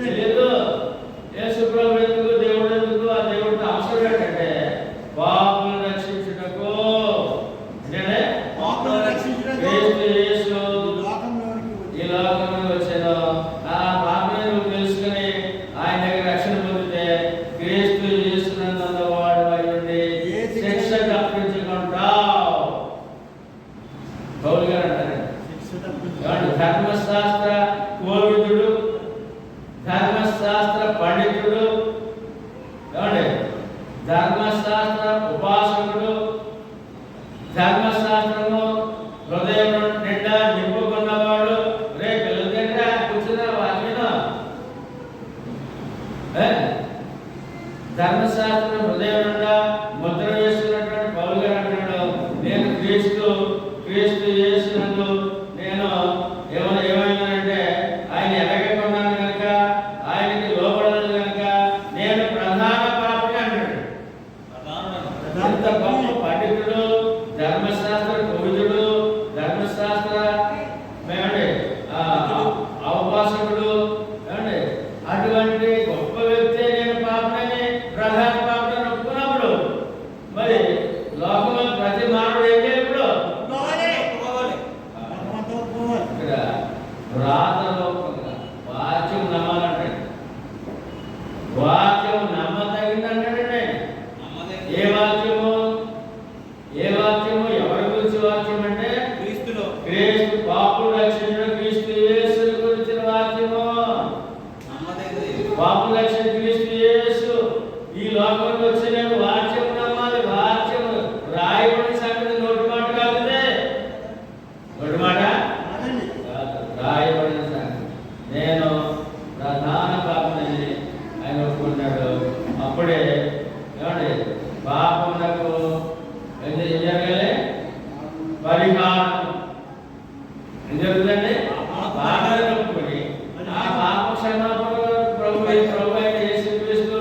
తెలియదు. యేసు ప్రభు ఎందుకు, దేవుడు ఎందుకు, ఆ దేవుడితో అవసరం ఏంటంటే పాపలను రక్షించుటకు. అంటే క్రీస్తు యేసు ఈ లోకంలో వచ్చాను. ఆ పాపని నువ్వు తెలుసుకుని ఆయన దగ్గర రక్షణ పొందితే క్రీస్తు యేసునందు వాడు అయి ఉండి శిక్ష తప్పించుకుంటావు. పౌలు గారు అంటారు, ధర్మశాస్త్ర కోవిదుడు, ధర్మశాస్త్ర పండితుడు, ధర్మశాస్త్ర ఉపాసకుడు, ధర్మశాస్త్రము హృదయం నిండా నింపుకున్నవాడు. రే పిల్లల దగ్గర కూర్చున్న వాక్యం ధర్మశాస్త్రం హృదయం నిండా ముద్ర వేస్తున్నటువంటి పౌలు గారు అంటున్నాడు, నేను క్రీస్తు యేసునందు నేను ఏమైనానంటే ఆయన ఎలాగే కొన్నాను పాపం రక్షణ క్రీస్తు యేసు ఈ లోకంలో వచ్చి నేను వాక్యం నమ్మాలి. వాక్యం రాయబడిన సంగతి నోటి మాట కాదే, నోటి మాట అదండి. కాదు, రాయబడిన సంగతి. నేను ప్రధాన పాపని ఆయన ఒప్పుకున్నాడు. అప్పుడే ఏమండి పాపమునకు ఏం జరగాలి? పరిహారం. ఏం జరుగుతుందండి? పాపాలను ఒప్పుకొని ఆ పాప క్షమాపణ ప్రభు అయిన యేసుక్రీస్తు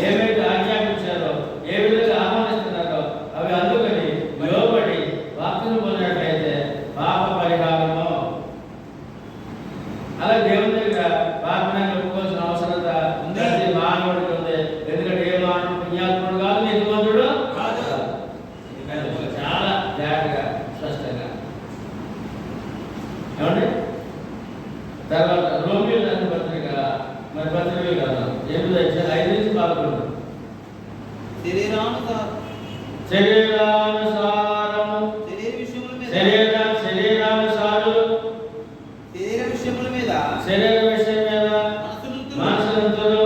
ఏమైతే ఆజ్ఞాపించారో, ఏ విధంగా ఆహ్వానిస్తున్నారో అవి అందుకని లోబడి వాక్యం పొందినట్లయితే పాప పరిహారము. అలా దేవుని దగ్గర పాపాన్ని ఒప్పుకోవాల్సిన అవసరత ప్రతి మానవుడికి ఉంది. ఎందుకంటే ఏ మానవుడు పుణ్యాత్ముడు కాదు, నీతిమంతుడు కాదు. చాలా జాగ్రత్తగా స్పష్టంగా ఏమండి. తర్వాత రోమియోలు రాసిన పత్రిక, మరి పత్రికలు కాదు 8:5-11 శరీరానుసారం శరీరానుసారము శరీర విషయముల మీద శరీరానుసారులు శరీర విషయముల మీద శరీర విషయం మీద మనసులంతులు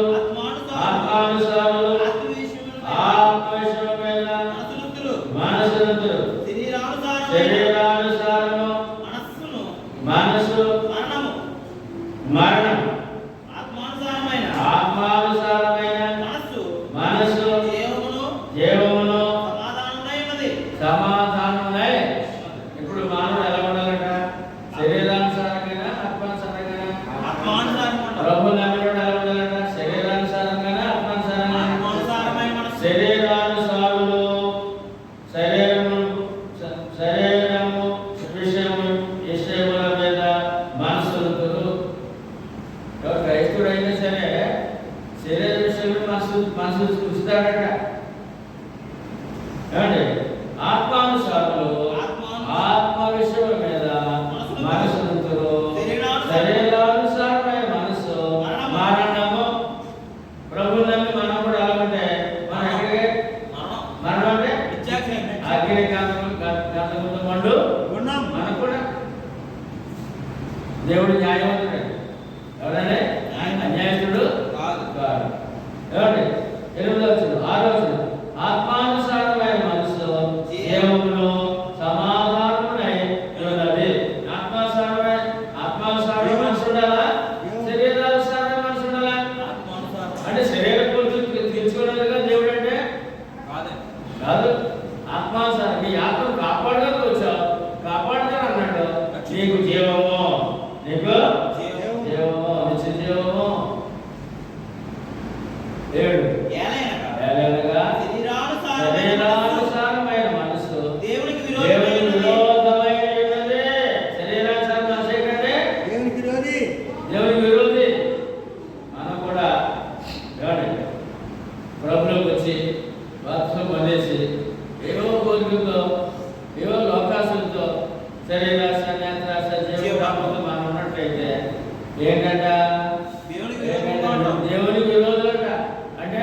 ఆత్మానుసారులు ఆత్మ విషయం మీద మనసులంతులు శరీరానుసారము మనసు మరణం ఆత్మానుసారమైన మనసు జీవమును సమాధానమునై. ఇప్పుడు మానవుడు ఎలా ఉండాలంట? శరీరానుసారంగా ఆత్మానుసారంగా? ప్రభువు నమ్మినోడు ఎలా ఉండాలంట? శరీరానుసారంగా ఆత్మానుసారంగా? శరీరానుసారులు శరీరము విషయముల మీద మనసులు. క్రైస్తుడైనా సరే శరీర విషయంలో మనసు చూస్తాడట. ఏమండి? ఆత్మానుసారులు ఆత్మ విషయం మీద మనసులు. శరీరానుసారమైన మనసు మరణము. ప్రభు నమ్మి మనం కూడా ఎలా ఉంటే మనం ఎక్కడికి మరణం అంటే అగ్ని గంధముతో మండు గుణం. మనకు కూడా దేవుడు న్యాయవంతుడు. ఎవరంటే అన్యాయస్తుడు కాదు. ఏమండి? 8వ-6వ ఆత్మానుసారమైన మనసు జీవమును సమాధానమునై ఉన్నది. ఆత్మానుసారమైన మనసు ఉండాలా? శరీరానుసారమైన మనసు ఉండాలా? అంటే శరీర కోరికలు తీర్చుకోవడానికి దేవుడు అంటే కాదు. ఆత్మానుసారం. నీ ఆత్మ కాపాడడానికి వచ్చావు, కాపాడతాను అన్నాడు. నీకు జీవము, నీకు జీవము, నిత్య జీవము. 7 ఏలనగా శరీరానుసారమైన మనసు దేవునికి విరోధమైన ఉన్నది. శరీరానుసారం మనసు ఏంటంటే దేవునికి విరోధి. దేవునికి విరోధి. మనం కూడా ఏమండి ప్రభులోకి వచ్చి వాత్సం పొందేసి ఏవో కోరికలతో ఏవో లోకాసులతో శరీరాశ నేత్రాశ జీవరాశతో మనం ఉన్నట్లయితే ఏంటంట? దేవునికి విరోధులంట. అంటే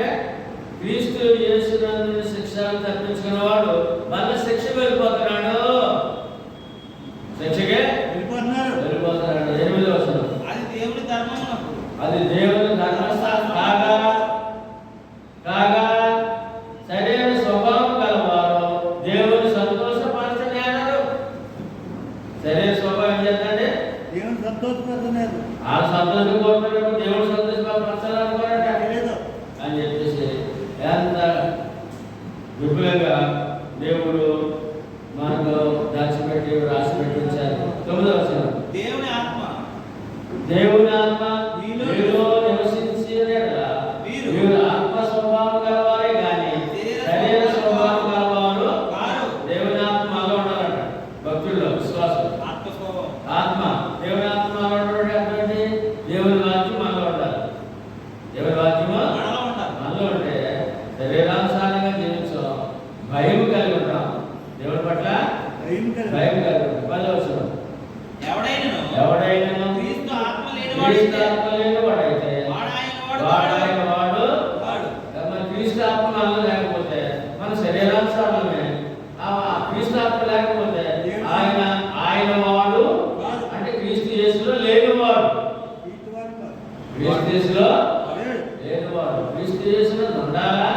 లేని వారు క్రీస్తు యేసునందు ఉండాలా,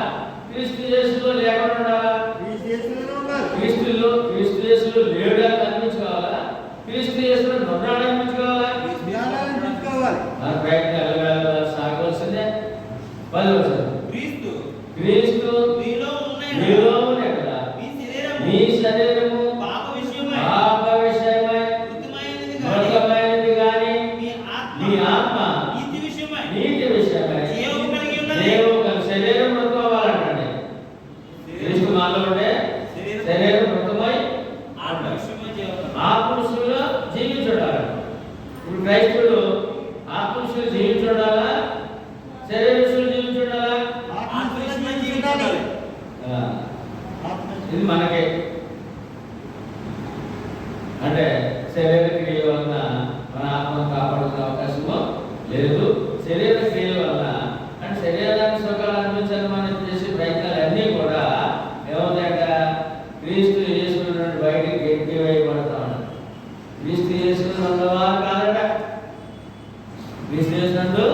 క్రీస్తు యేసులో లేకుండా ఉండాలా? క్రీస్తు యేసులోనే ఉండాలి. క్రీస్తు యేసులో లేడు అని అనిపించుకోవాలా, క్రీస్తు యేసులో ఉన్నాడు అనిపించుకోవాలా? జ్ఞానాన్ని అనిపించుకోవాలి. మన ప్రయత్నం ఎలాగ సాగవలసిందే. 10వ వచనం. క్రీస్తు మీలో ఉన్నాయి మీలో ఉన్నాయి కదా, మీ శరీరము పాప విషయమై పాప విషయమై మృతమైనది గాని మీ ఆత్మ నీతి విషయమై నీతి విషయమై జీవము కలిగి ఉన్నది. దేవుడు కలిగి శరీరం మృతం అవ్వాలంటే క్రీస్తు మాలో ఉంటే శరీరం మృతమై ఆత్మ విషయమై జీవము. ఆత్మశులో జీవించుండాలి. ఇప్పుడు క్రైస్తవుడు ఆత్మశులు జీవించుండాలా, శరీరశులు జీవించుండాలా? ఆత్మవిశ్వాసం జీవించాలి. ఇది మనకే అంటే శరీర క్రియ వలన మన ఆత్మను కాపాడుకునే అవకాశము లేదు. శరీర క్రియ వలన అంటే శరీరాన్ని సుఖాలు అనిపించాలని మనం చేసే ప్రయత్నాలు అన్నీ కూడా ఏమవుతాయంట? క్రీస్తు యేసు నుండి బయటికి గట్టి వేయబడతా ఉన్నాడు. క్రీస్తు యేసు ఉన్నవారు కాదట, క్రీస్తు యేసు నందు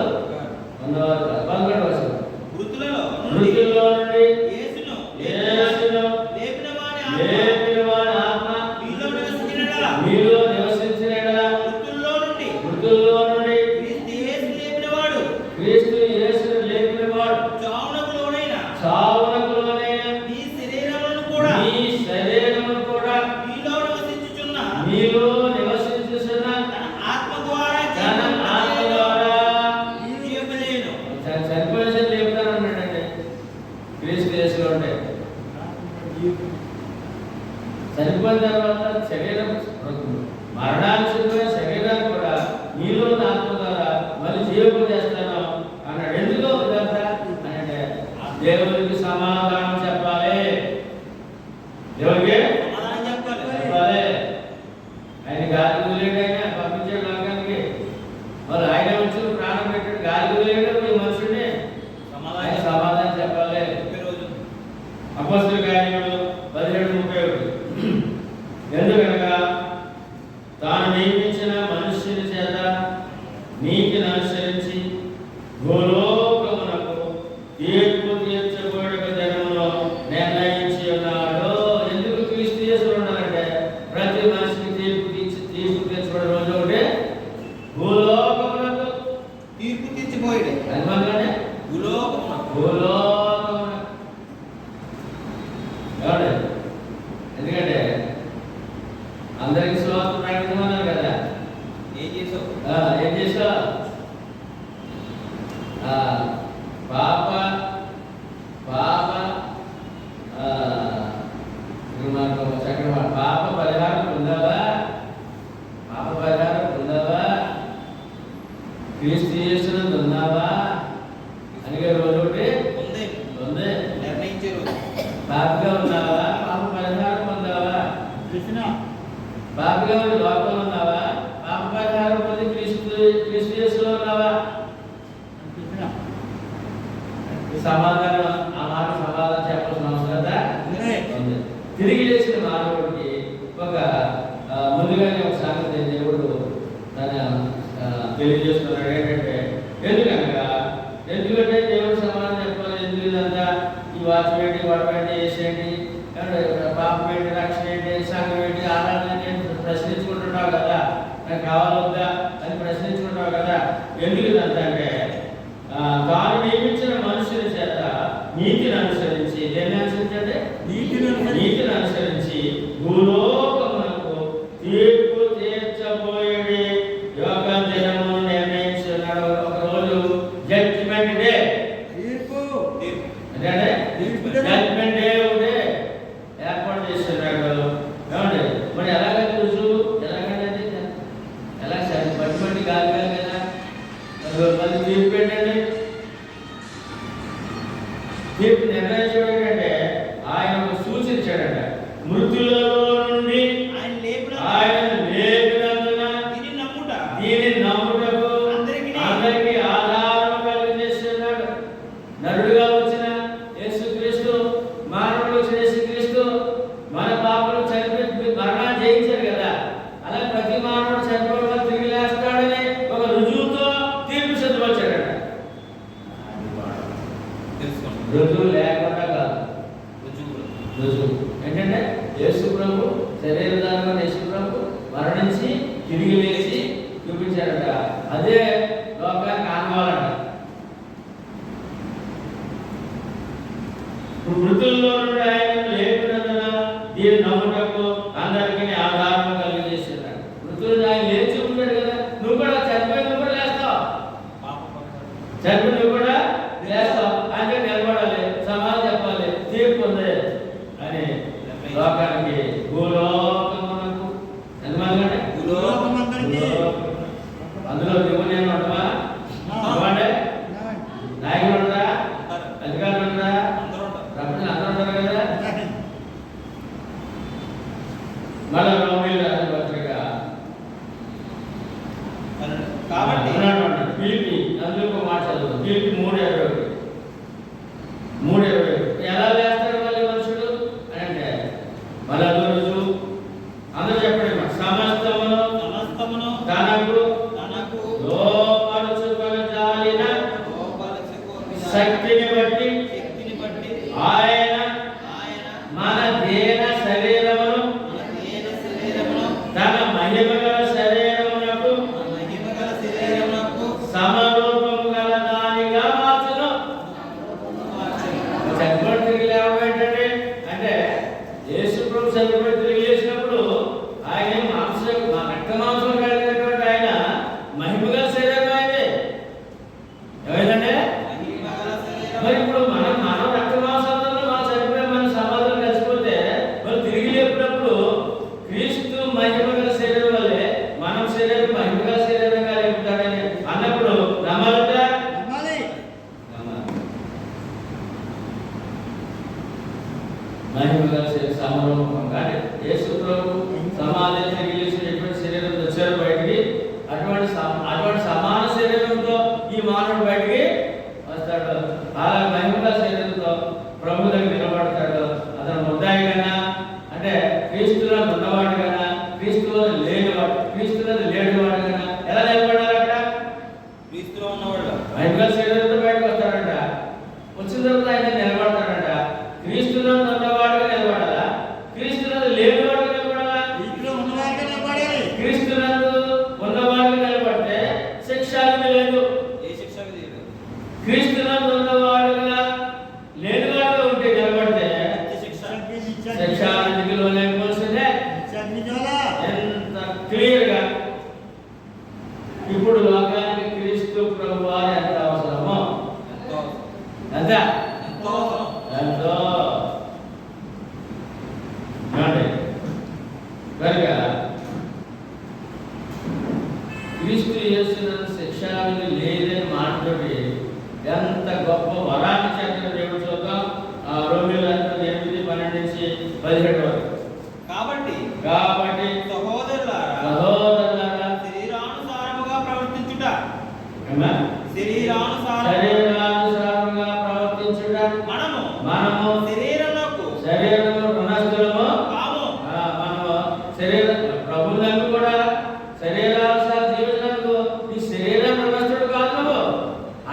ఉన్నవారు కాదు. 11వ వచనం. మృతులలో మృతుల్లో నుండి యేసును యేసును లేపిన వాని లేపిన వాని ఆత్మ మీలో నివసించినట్లా మీలో నివసించిన యెడల మృతుల్లో నుండి క్రీస్తు యేసు లేపిన వాడు చావునకు లోనైన మీ శరీరమును కూడా మీలో నివసించుచున్న మీలో నివసించుచున్న తన ఆత్మ ద్వారా తన ఆత్మ ద్వారా జీవింపజేయును. చనిపోయిన లేపుతాను అన్నాడండి. క్రీస్తు యేసులో ఉంటే చనిపోయిన తర్వాత శరీరం మరణానికి చనిపోయిన శరీరాన్ని కూడా నీలో ఆత్మ ద్వారా మళ్ళీ జీవింపజేస్తాను అన్నాడు. ఎందుకో ఇదంతా అంటే దేవునికి సమాధానం చెప్పాలి. దేవుడికి సమాధానం చెప్పాలి. చెప్పాలి. ఆయన గాలి వదిలేడైనా పంపించాడు లోకానికి. మరి ఆయన వచ్చి ప్రాణం పెట్టాడు, గాలి వదిలేడు ఈ మనుషుడిని. ఆయన సమాధానం చెప్పాలి. అపొస్తలుల కార్యములు 17:31. ఎందుకనగా తాను నియమించిన మనుష్యుని చేత నీతిని అనుసరించి భూలోకమునకు తీర్పు తీర్చబోయక దినమును నిర్ణయించి ఉన్నాడు. ఎందుకు క్రీస్తు యేసులో ఉండాలంటే ప్రతి మనిషికి తీర్పు తీర్చబడే రోజు ఒకటి భూలోకమునకు తీర్పు తీర్చిపోయాడు. ఎందుకంటే భూలోకమునకు ఎవడు? ఎందుకంటే అందరికి సువార్త ప్రకటించమన్నారు కదా. ఏం చేసావు? ఏం చేసా? పాప చక్కటి పాప పరిహారం పొందావా? పాప పరిహారం పొందావా? క్రీస్తు యేసునందు ఉన్నావా అని రోజు ఒకటి ఉంది. నిర్ణయించే రోజు. పాపగా ఉన్నావా? పాప పరిహారం పొందావా? కృష్ణ పాపగా ఉండి లోకంలో ఉన్నావా? పాప పరిహారం పొంది క్రీస్తు యేసులో ఉన్నావా? కృష్ణ సమాధానం ఆ మాట సమాధానం చెప్పాల్సిన అవసరం ఉంది. తిరిగి లేచిన మానవుడికి ఒక ముందుగానే ఒక సంగతి దేవుడు తన తెలియజేస్తున్నాడు. ఏంటంటే ఎందుకంటే దేవుడు సమాధానం చెప్పాలి. ఎందుకు ఇదంతా ఈ వాచం ఏంటి, గొడవ ఏంటి, వేసేయండి, పాపం ఏంటి, రక్షణ ఏంటి, సంఘం ఏంటి, ఆరాధన ఏంటి ప్రశ్నించుకుంటున్నావు కదా, నాకు కావాలొద్దా అని ప్రశ్నించుకుంటున్నావు కదా. ఎందుకు ఇదంతా అంటే తాను నియమించిన మనుషుల చేత నీతిని అనుసరించి, దేన్ని అనుసరించంటే నీతిని అనుసరించి భూలోకమునకు తీర్పు తీర్చబోయేది యోగ దినమును నిర్ణయించున్నాడు. ఒక రోజు జడ్జిమెంట్ డే. అంటే జడ్జిమెంట్ డే ఒకటి ఏర్పాటు చేస్తున్నాడు. ఏమండి మరి ఎలాగైతే రుజువు ఎలాగంటే ఎలా బట్టి కాదు కదా. మళ్ళీ తీర్పు ఏంటండి? తీర్పు నిర్ణయించడం ఏంటంటే ఆయన సూచించాడట. మృతులలో నుండి ఆయన లేపినందున దీని నమ్ముటకు అందరికీ ఆధారం కలిగజేస్తున్నాడు. నరుడుగా వచ్చిన యేసుక్రీస్తు, మానవుడు వచ్చిన యేసుక్రీస్తు మన పాపలు చనిపోయి మరణాన్ని జయించారు కదా. అలా ప్రతి మానవుడు చనిపోవడం తిరిగి లేస్తాడని ఒక రుజువుతో తీర్పు సిద్ధపరిచాడట. రుజువు లేకుండా కాదు. రుజువులు. రుజువు ఏంటంటే యేసు ప్రభు శరీరధారమైన యేసు ప్రభు మరణించి తిరిగి లేచి చూపించారట. అదే లోకానికి ఆనవాలంట. ఇప్పుడు మృతుల్లో నుండి ఆయన లేపినందున దీని నమ్ముటకు అందరికీ ఆధారం కలిగజేస్తున్నాడు. మృతులు ఆయన లేచి ఉంటాడు కదా, నువ్వు కూడా చనిపోయి నువ్వు కూడా లేస్తావు, చనిపోయి నువ్వు కూడా లేస్తావు అంటే నిలబడాలి, సమాధానం చెప్పాలి, తీర్పు ఉంది అని లోకానికి భూలోకమునకు ఎంతమంది అంటే భూలోకమందరికీ అందులో నువ్వు నేను ఉంటావా? అంటే నాయకులు ఉంటారా, అధికారులు ఉంటారా, అందరూ ఉంటారు. ప్రపంచం అందరూ ఉంటారు కదా. మళ్ళా రోమియోలు రాసిన పత్రిక కాబట్టి పిలిపి అందులో మాట చదువు. పిలిపి 3:20 ఎలా వేస్తాడు మళ్ళీ మనుషుడు అని అంటే మళ్ళా రుజువు అందరూ చెప్పండి. సమస్తమును తనకు లోపరుచుకొనజాలిన శక్తిని బట్టి ఆయన మన దేన శరీరమును తన మహిమగల శరీరమునకు సమరూపము గల దానిగా మార్చును. చనిపోయి తిరిగి లేవడం ఏంటంటే అంటే యేసు ప్రభు చనిపోయి తిరిగి లేచినప్పుడు ఆయన రక్త మాంసం కలిగినటువంటి ఆయన మహిమగల శరీరం అయితే ఏమైందంటే మరి ఇప్పుడు మనం రక్త మాంసాలలో మనం చనిపోయి మన సమాధులు కలిసిపోతే మరి తిరిగి లేపినప్పుడు క్రీస్తు మహిమగల శరీరం వల్లే మనం శరీరం మహిమగల శరీరంగా లేపుతాడని అన్నప్పుడు నమ్మాలంటే మహిమగల సమరూపం కానీ యేసు ప్రభు సమాధి తిరిగి లేచినటువంటి శరీరం వచ్చారు బయటికి. అటువంటి సమాన శరీరంతో ఈ మానవుడు బయటికి వస్తాడు. అలా మహిమగల శరీరంతో ప్రభు దగ్గర నిలబడతాడు. అతను ముద్దాయి కన్నా అంటే క్రీస్తులో ఉన్నవాడు కన్నా క్రీస్తులో లేనివాడు కన్నా ఎలా నిలబడాలి? అక్కడ క్రీస్తులో ఉన్నవాడు మహిమగల శరీరంతో బయటకు వస్తాడంట. వచ్చిన తర్వాత ఆయన నిలబడతాడంట. క్రీస్తులో ఉన్నవాడుగా నిలబడాలా, క్రీస్తులో లేనివాడుగా నిలబడాలా? క్రీస్తునందు ఉన్నవాడుగా నిలబడితే శిక్షావిధి లేదు. ఏ శిక్ష విధి లేదు. క్రీస్తునందు ఉన్నవాడుగా లేనివాడుగా ఉంటే నిలబడితే శిక్షావిధికి లోనైపోవాల్సిందే. ఎంత క్లియర్గా ఇప్పుడు లోకానికి క్రీస్తు ప్రభువారు ఎంత అవసరమో ఎంత ఎంతో అవసరం. ఎంతో కనుక క్రీస్తు యేసునందు శిక్షావిధి లేదని మాటతోటి ఎంత గొప్ప వరాన్ని చెప్పిన దేవుడు చూద్దాం. రోమియోలు 8:12-17 వరకు. కాబట్టి సహోదరులారా శరీరానుసారముగా ప్రవర్తించుట ఏమ్మా? శరీరానుసారముగా ప్రవర్తించుట మనము శరీరములకు రుణస్థులము కాము. మనము ప్రభువులకు కూడా శరీరానుసార జీవితాలకు ఈ శరీరం రుణస్థుడు కాదు, నువ్వు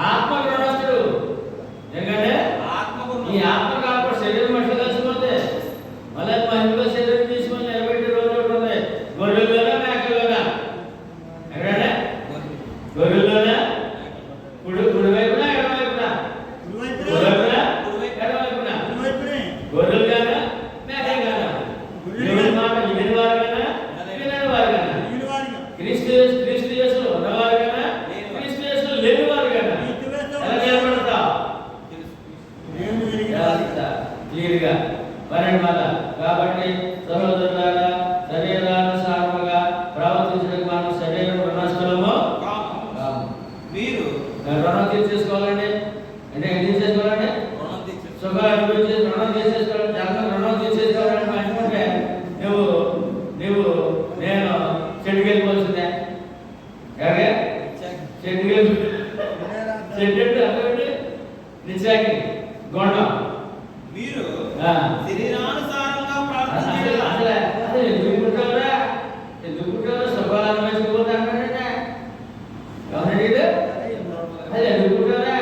ఆత్మ రుణస్థుడు. ఎందుకంటే ఆత్మకు ఈ ఆత్మ కాకుండా శరీరం మట్టి కలిసిపోతే మళ్ళీ మహిళ శరీరం తీసుకొని నిలబెట్టి రోజు ఉంటుంది. గొర్రెల్లోనా మేకల్లోనా? ఎక్కడంటే గొర్రెల్లోనా? కుడివైపునా ఎడమవైపునా? కుడివైపునా ఎడమవైపునా? గొర్రెలు కాదా మేకలు కాదా? దేవుని మాట విని వారు కదా వినని వారు కదా? క్రీస్తు యేసులో ఉన్నవారు కదా క్రీస్తు యేసులో లేని వారు కదా? ఎలా నిలబడతావు? క్లియర్గా పన్నెండు మాట. కాబట్టి సహోదరులారా శరీరానుసారముగా ప్రవర్తించడానికి మనం శరీరం రుణస్థులము కాము. మీరు రుణం తీర్చేసుకోవాలండి. అంటే ఏం తీర్చేసుకోవాలండి? రుణం తీర్చు. సుఖాలు అనుభవించి రుణం తీసేసుకోవాలి. జన్మ రుణం తీసేసుకోవాలని అనుకుంటే నువ్వు నేను చెట్టుకి వెళ్ళిపోవాల్సిందే. ఎలాగే చెట్టుకి చెట్టు అటువంటి నిత్యాకి గొండం. మీరు ఆ. శరీరానుసారంగా అసలు ప్రవర్తించుట అసలు అసలు ఎందుకు పుట్టావురా? సుఖాలు అనుభవించుకోవద్దంటే ఎవరండి? అది ఎందుకు పుట్టావురా?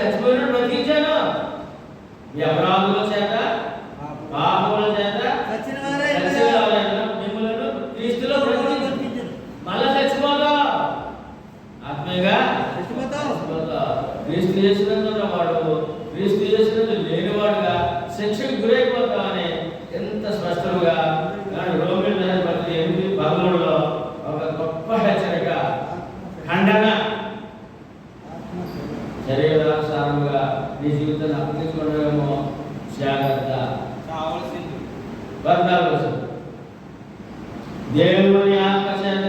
చచ్చిపోయిన బ్రతికించాను. మీ అపరాధుల చేత పాపముల చేత చచ్చిన వారే చచ్చిన వారైన మిమ్మల్ని క్రీస్తులో బ్రతికించాను. మళ్ళా చచ్చిపోతావు, ఆత్మీయంగా చచ్చిపోతావు. క్రీస్తు చేసినందున్నవాడు క్రీస్తు చేసినందు లేనివాడుగా శిక్షకు గురైపోతామని ఎంత స్పష్టంగా రోమిల 8:13 ఒక గొప్ప హెచ్చరిక, ఖండన. శరీరానుసారంగా నీ జీవితాన్ని అప్పగించుకోవడమేమో జాగ్రత్త. కావాల్సింది 14 దేవుని ఆత్మ చేత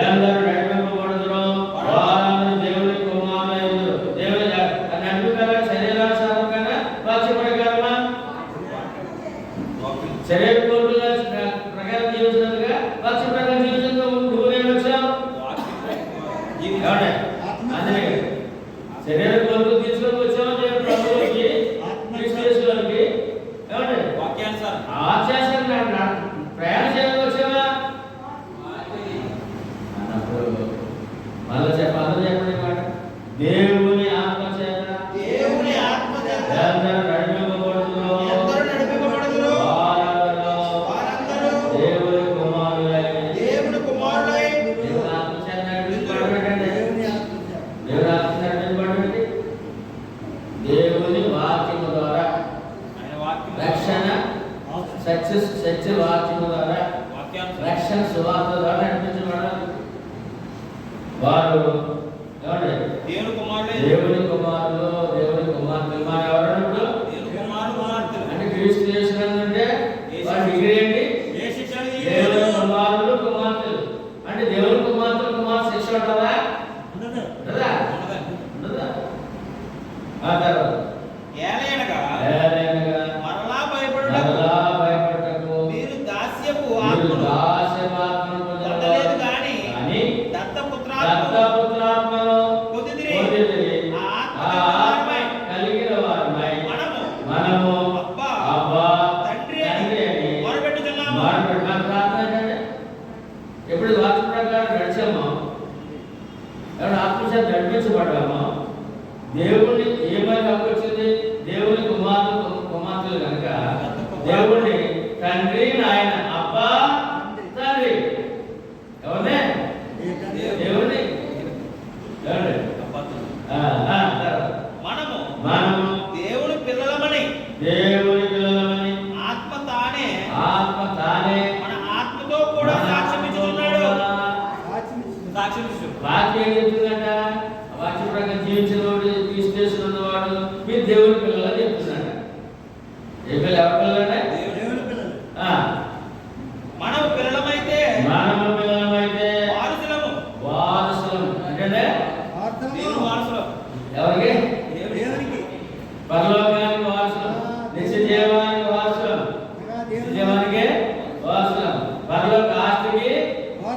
అందరూ నడిపింపబడుదురు, వారందరూ దేవుని కుమారులైదురు. దేవుని నడిపింపగా శరీరానుసారంగా వాక్య ప్రకారమా? శరీర కోరికల ప్రకారం జీవించినట్టుగా వాక్య ప్రకారం జీవితంలో నువ్వు నేను వచ్చావు. అందుకే శరీర కోరికలు తీసుకొని వచ్చావు దేవుడు ప్రభువుకి, క్రీస్తులోకి. ఏమండి వాక్యానుసారం ఆచారంగా ప్రయాణం చేయడానికి వచ్చావా అన్నప్పుడు మళ్ళీ చెప్పండి మాట. దేవుని ఆత్మ చేత దేవుని ఆత్మ చేత అందరూ నడిపింపబడుదురు, ఎందరూ నడిపింపబడుదురు, వారందరూ దేవుని కుమారులై. దేవుని కుమారులై. దేవుని ఆత్మ చేత నడిపింపబడబెట్టండి. దేవుని ఆత్మ చేత. దేవుని ఆత్మ చేత నడిపింపబడబెట్టి దేవుని వాక్యము ద్వారా ఆయన వాక్యం రక్షణ సత్య వాక్యము ద్వారా వాక్యానుసారం రక్షణ సువార్త ద్వారా నడిపించబడాలి. వారు ఏమండి దేవుని కుమారులై. దేవుని కుమారులు, దేవుని కుమార్తెలు. మరి ఎవరన్నప్పుడు దేవుని కుమారులు కుమార్తెలు. అంటే క్రీస్తు చేసినందుంటే వారి డిగ్రీ ఏంటి? ఏ శిక్షణ దేవుని కుమారులు కుమార్తెలు. అంటే దేవుని కుమార్తెలు కుమార్తె శిక్ష ఉంటుందా? ఉండదు. ఉంటుందా? ఉండదా? ఆ తర్వాత ఏలయనగా ఏలయనగా మరలా భయపడుటకు మరలా భయపడటకు మీరు దాస్యపు మీరు ఆత్మను దాస్యపాత్మను పొందలేదు కానీ కానీ దత్తపుత్రాత్మను దత్తపుత్రాత్మను పొందితిరి. పొందితిరి. ఆ ఆ ఆత్మ ఆత్మ కలిగిన వారమై మనము అబ్బా, అబ్బా తండ్రి తండ్రి అని మొరపెట్టుచున్నాము. మన ప్రార్థన ఏంటంటే ఎప్పుడు వాక్య ప్రకారం నడిచామో, ఎవరు ఆత్మచేత నడిపించబడ్డామో, దేవుణ్ణి ఏమని హక్కు వచ్చింది? దేవుని కుమార్తెలు కనుక దేవుణ్ణి తండ్రి నాయన అబ్బా తండ్రి. ఎవరినే? దేవుని. ఎవరు? తర్వాత మనము దేవుని పిల్లలమని దేవుని పిల్లలమని ఆత్మ తానే మన ఆత్మతో కూడా సాక్ష్యం ఇచ్చుచున్నాడు. సాక్షి సాక్ష్యం ఇచ్చుచున్నాడు. వాక్యం ఏం చెప్తుందంట? వాక్య ప్రకారం జీవించిన వాడు, తీసుకున్నవాడు మీరు దేవుని పిల్లలని చెప్తున్నాడు. ఏ పిల్లలు? ఎవరి పిల్లలంటే దేవుని పిల్లలు. మనం పిల్లలమైతే మానవ పిల్లలమైతే వారసులము. వారసులం. అంటే దేవుని వారసులం. ఎవరికి? దేవునికి. పరలోకానికి వారసులం, నిత్య జీవానికి వారసులం. నిత్య జీవానికి వారసులం. పరలోక ఆస్తికి,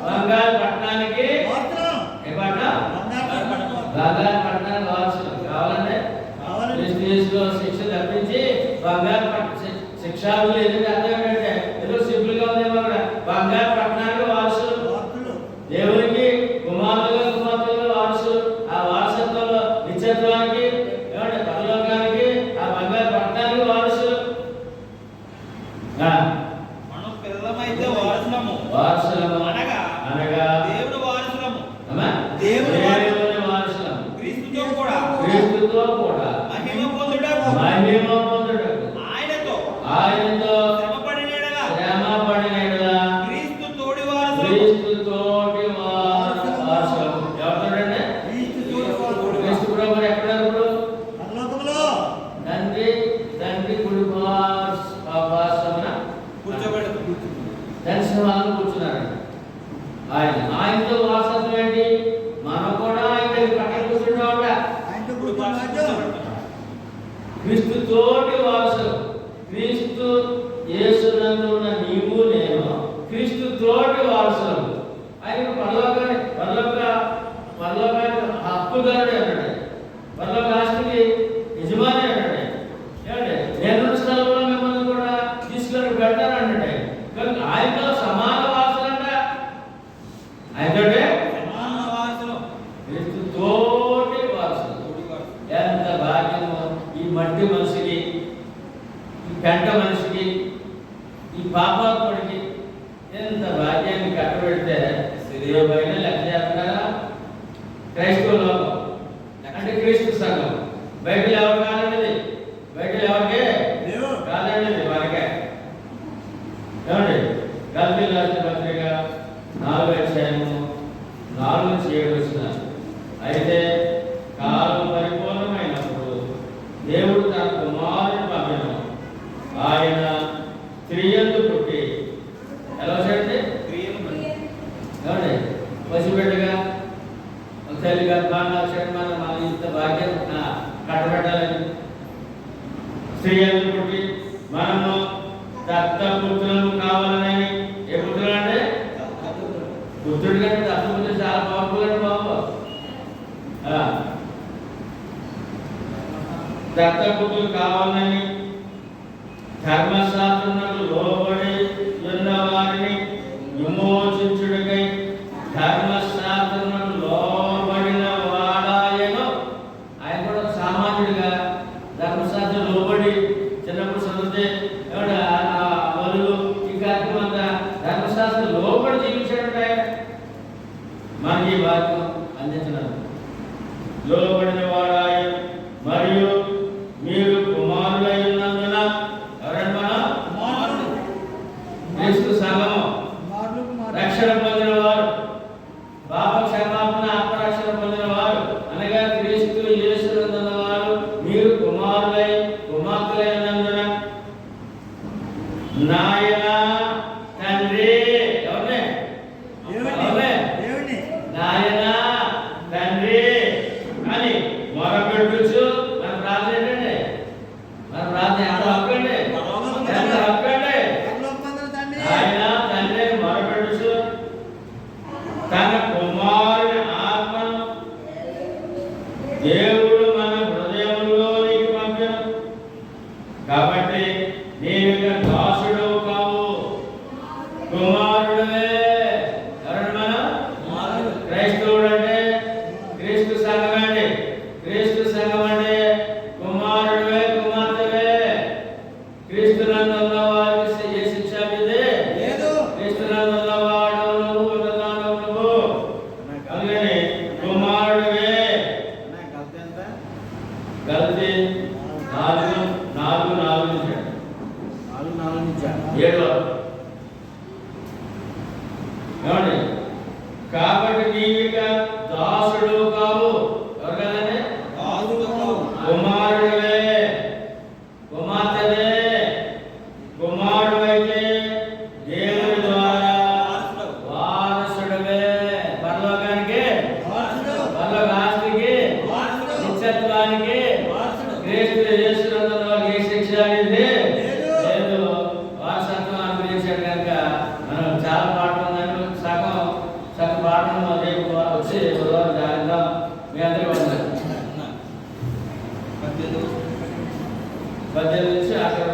బంగారు పట్టణానికి వార్తలం. ఏ పట్టణం? బంగారు బంగారు పట్టణానికి వారసులం. కావాలంటే కావాలంటే క్రీస్తులో శిక్ష తప్పించి బంగారు శిక్షాలు ఎందుకు అర్థం ఏంటంటే ఏదో సింపుల్ గా ఉందేమో అక్కడ. బంగారు పట్టణానికి వారసులు, వార్తలు. దేవునికి కుమార్తెలుగా వారసులు. ఆ వారసత్వంలో నిత్యత్వానికి, ఏమంటే పరలోకానికి, ఆ బంగారు పట్టణానికి వారసులు. మనం పిల్లలమైతే వారసులము. వారసులము అనగా దేవుని వారసులము. అమ్మా? దేవుని దేవుని వారసులము. క్రీస్తుతో కూడా క్రీస్తుతో కూడా మహిమ పొందుటకు మహిమ పొందుటకు ఆయనతో శ్రమపడిన యెడల శ్రమ పడిన యెడల క్రీస్తు తోడి వారసులము. క్రీస్తుతోటి వారసులము. ఎవరితోడండి? క్రీస్తు ప్రభువు ఎక్కడ ఇప్పుడు? పరలోకములో తండ్రి కుడి పార్శ్వమున కూర్చోబెడదు. దర్శనాలను కూర్చున్నారండి. ఆయనతో వారసత్వం ఏంటి? మనం కూడా ఆయన దగ్గర పక్కన కూర్చుంటామట. ఆయనతో కూర్చున్నాడు. క్రీస్తుతోటి వారసులు. క్రీస్తు యేసునందు ఉన్న నీవు నేను క్రీస్తుతోటి వారసులు. ఆయన పరలోకానికి హక్కుదారుడు అన్నాడు. పరలోక ఆస్తికి యజమాని అన్నాడు. ఏమంటే నేను స్థలంలో మిమ్మల్ని కూడా తీసుకొని పెడతాను అన్నాడు. కనుక ఆయనతో సమాన వారసులంట. ఆయనతోటే సమాన వారసులు. క్రీస్తుతోటి వారసులు. ఎంత భాగ్యం క్రీస్తు సంఘం. బైబిల్ ఎవరు కాదండి? బైబిల్ ఎవరికే దేవుడు. కాదండి, వారికే. ఏమండి? గల్తీయులు రాసిన పత్రిక 4:4-7 అయితే కాలం పరిపూర్ణమైనప్పుడు దేవుడు తన కుమారుని పంపెను. ఆయన స్త్రీయందు పుట్టి ఎలా చేయండి? ఏమండి? పసిబిడ్డగా తల్లి గర్భాన్ని మన ఇంత భాగ్యం కట్టబెట్టాలని స్త్రీయందు పుట్టి మనము దత్తపుత్రులు కావాలని. ఏ పుత్రులు అంటే? పుత్రుడు కంటే దత్తపుత్రుడు చాలా పవర్ఫుల్ అండి బాబు. దత్తపుత్రులు కావాలని ధర్మశాస్త్రమునకు లోబడి ఉన్న వారిని విమోచించుటకై ధర్మశాస్త్రమునకు లోబడిన వాడాయను. ఆయన కూడా సామాన్యుడిగా ధర్మశాస్త్రం లోబడి చిన్నప్పుడు చదివితే ఏమంటే వాళ్ళు ఈ కార్యక్రమం అంతా ధర్మశాస్త్రం లోబడి జీవించాడంటే ఆయన మనకి ఈ భాగ్యం అందించినారు. లోబడిన వాడాయ మరియు మీరు కుమారులై ఉన్నందున ఎవరండి? మనం క్రీస్తు సంఘము రక్షణ పొందిన వారు, పాప క్షమాపణ ఆత్మరక్షణ పొందిన వారు అనగా క్రీస్తు యేసునందున్న వారు మీరు కుమారులై కుమార్తెలై ఉన్నందున నాయన తండ్రి ఎవరిని? దేవుడిని. నాయన తండ్రి అని మొరపెట్టుచు మన ప్రార్థన ఏంటండి? మన ప్రార్థన ఎంత హక్కండి? ఎంత హక్కండి? పరలోకమందున తండ్రి. ఆయన తండ్రి అని మొరపెట్టుచు తన కుమారుని ఆత్మను దేవుడు మన హృదయంలోనికి పంపెను. కాబట్టి నీవు ఇక దాసుడు కావు, కుమారుడే. ఎవరండి మనం? క్రైస్తవుడు అంటే క్రీస్తు సంఘం అండి. క్రీస్తు సంఘం అంటే కుమారుడే కుమార్తెవే. క్రీస్తునందు ఉన్నవారికి ఏ శిక్ష విధే లేదు. క్రీస్తునందు ఉన్నవాడు నువ్వు ఉన్నదానవు నువ్వు. అందుకని కుమారుడివే. గల్తీ 4:4-7 ఏమండి? కాబట్టి నీవిక దాసుడు కావు. ఎవరు కదండి? కుమారుడివే, కుమార్తెవే. కుమారుడు అయితే దేవుడి ద్వారా వారసుడవే. పరలోకానికి, పరలోక ఆస్తికి, నిత్యత్వానికి క్రీస్తు యేసునందున్న వారికి ఏ శిక్ష అనేది లేదు. వారసత్వం అనుగ్రహించాడు కనుక మనం చాలా పాఠం ఉందని సగం పాఠం రేపు వచ్చి జాగ్రత్త మీ అందరికీ 18 నుంచి అక్కడ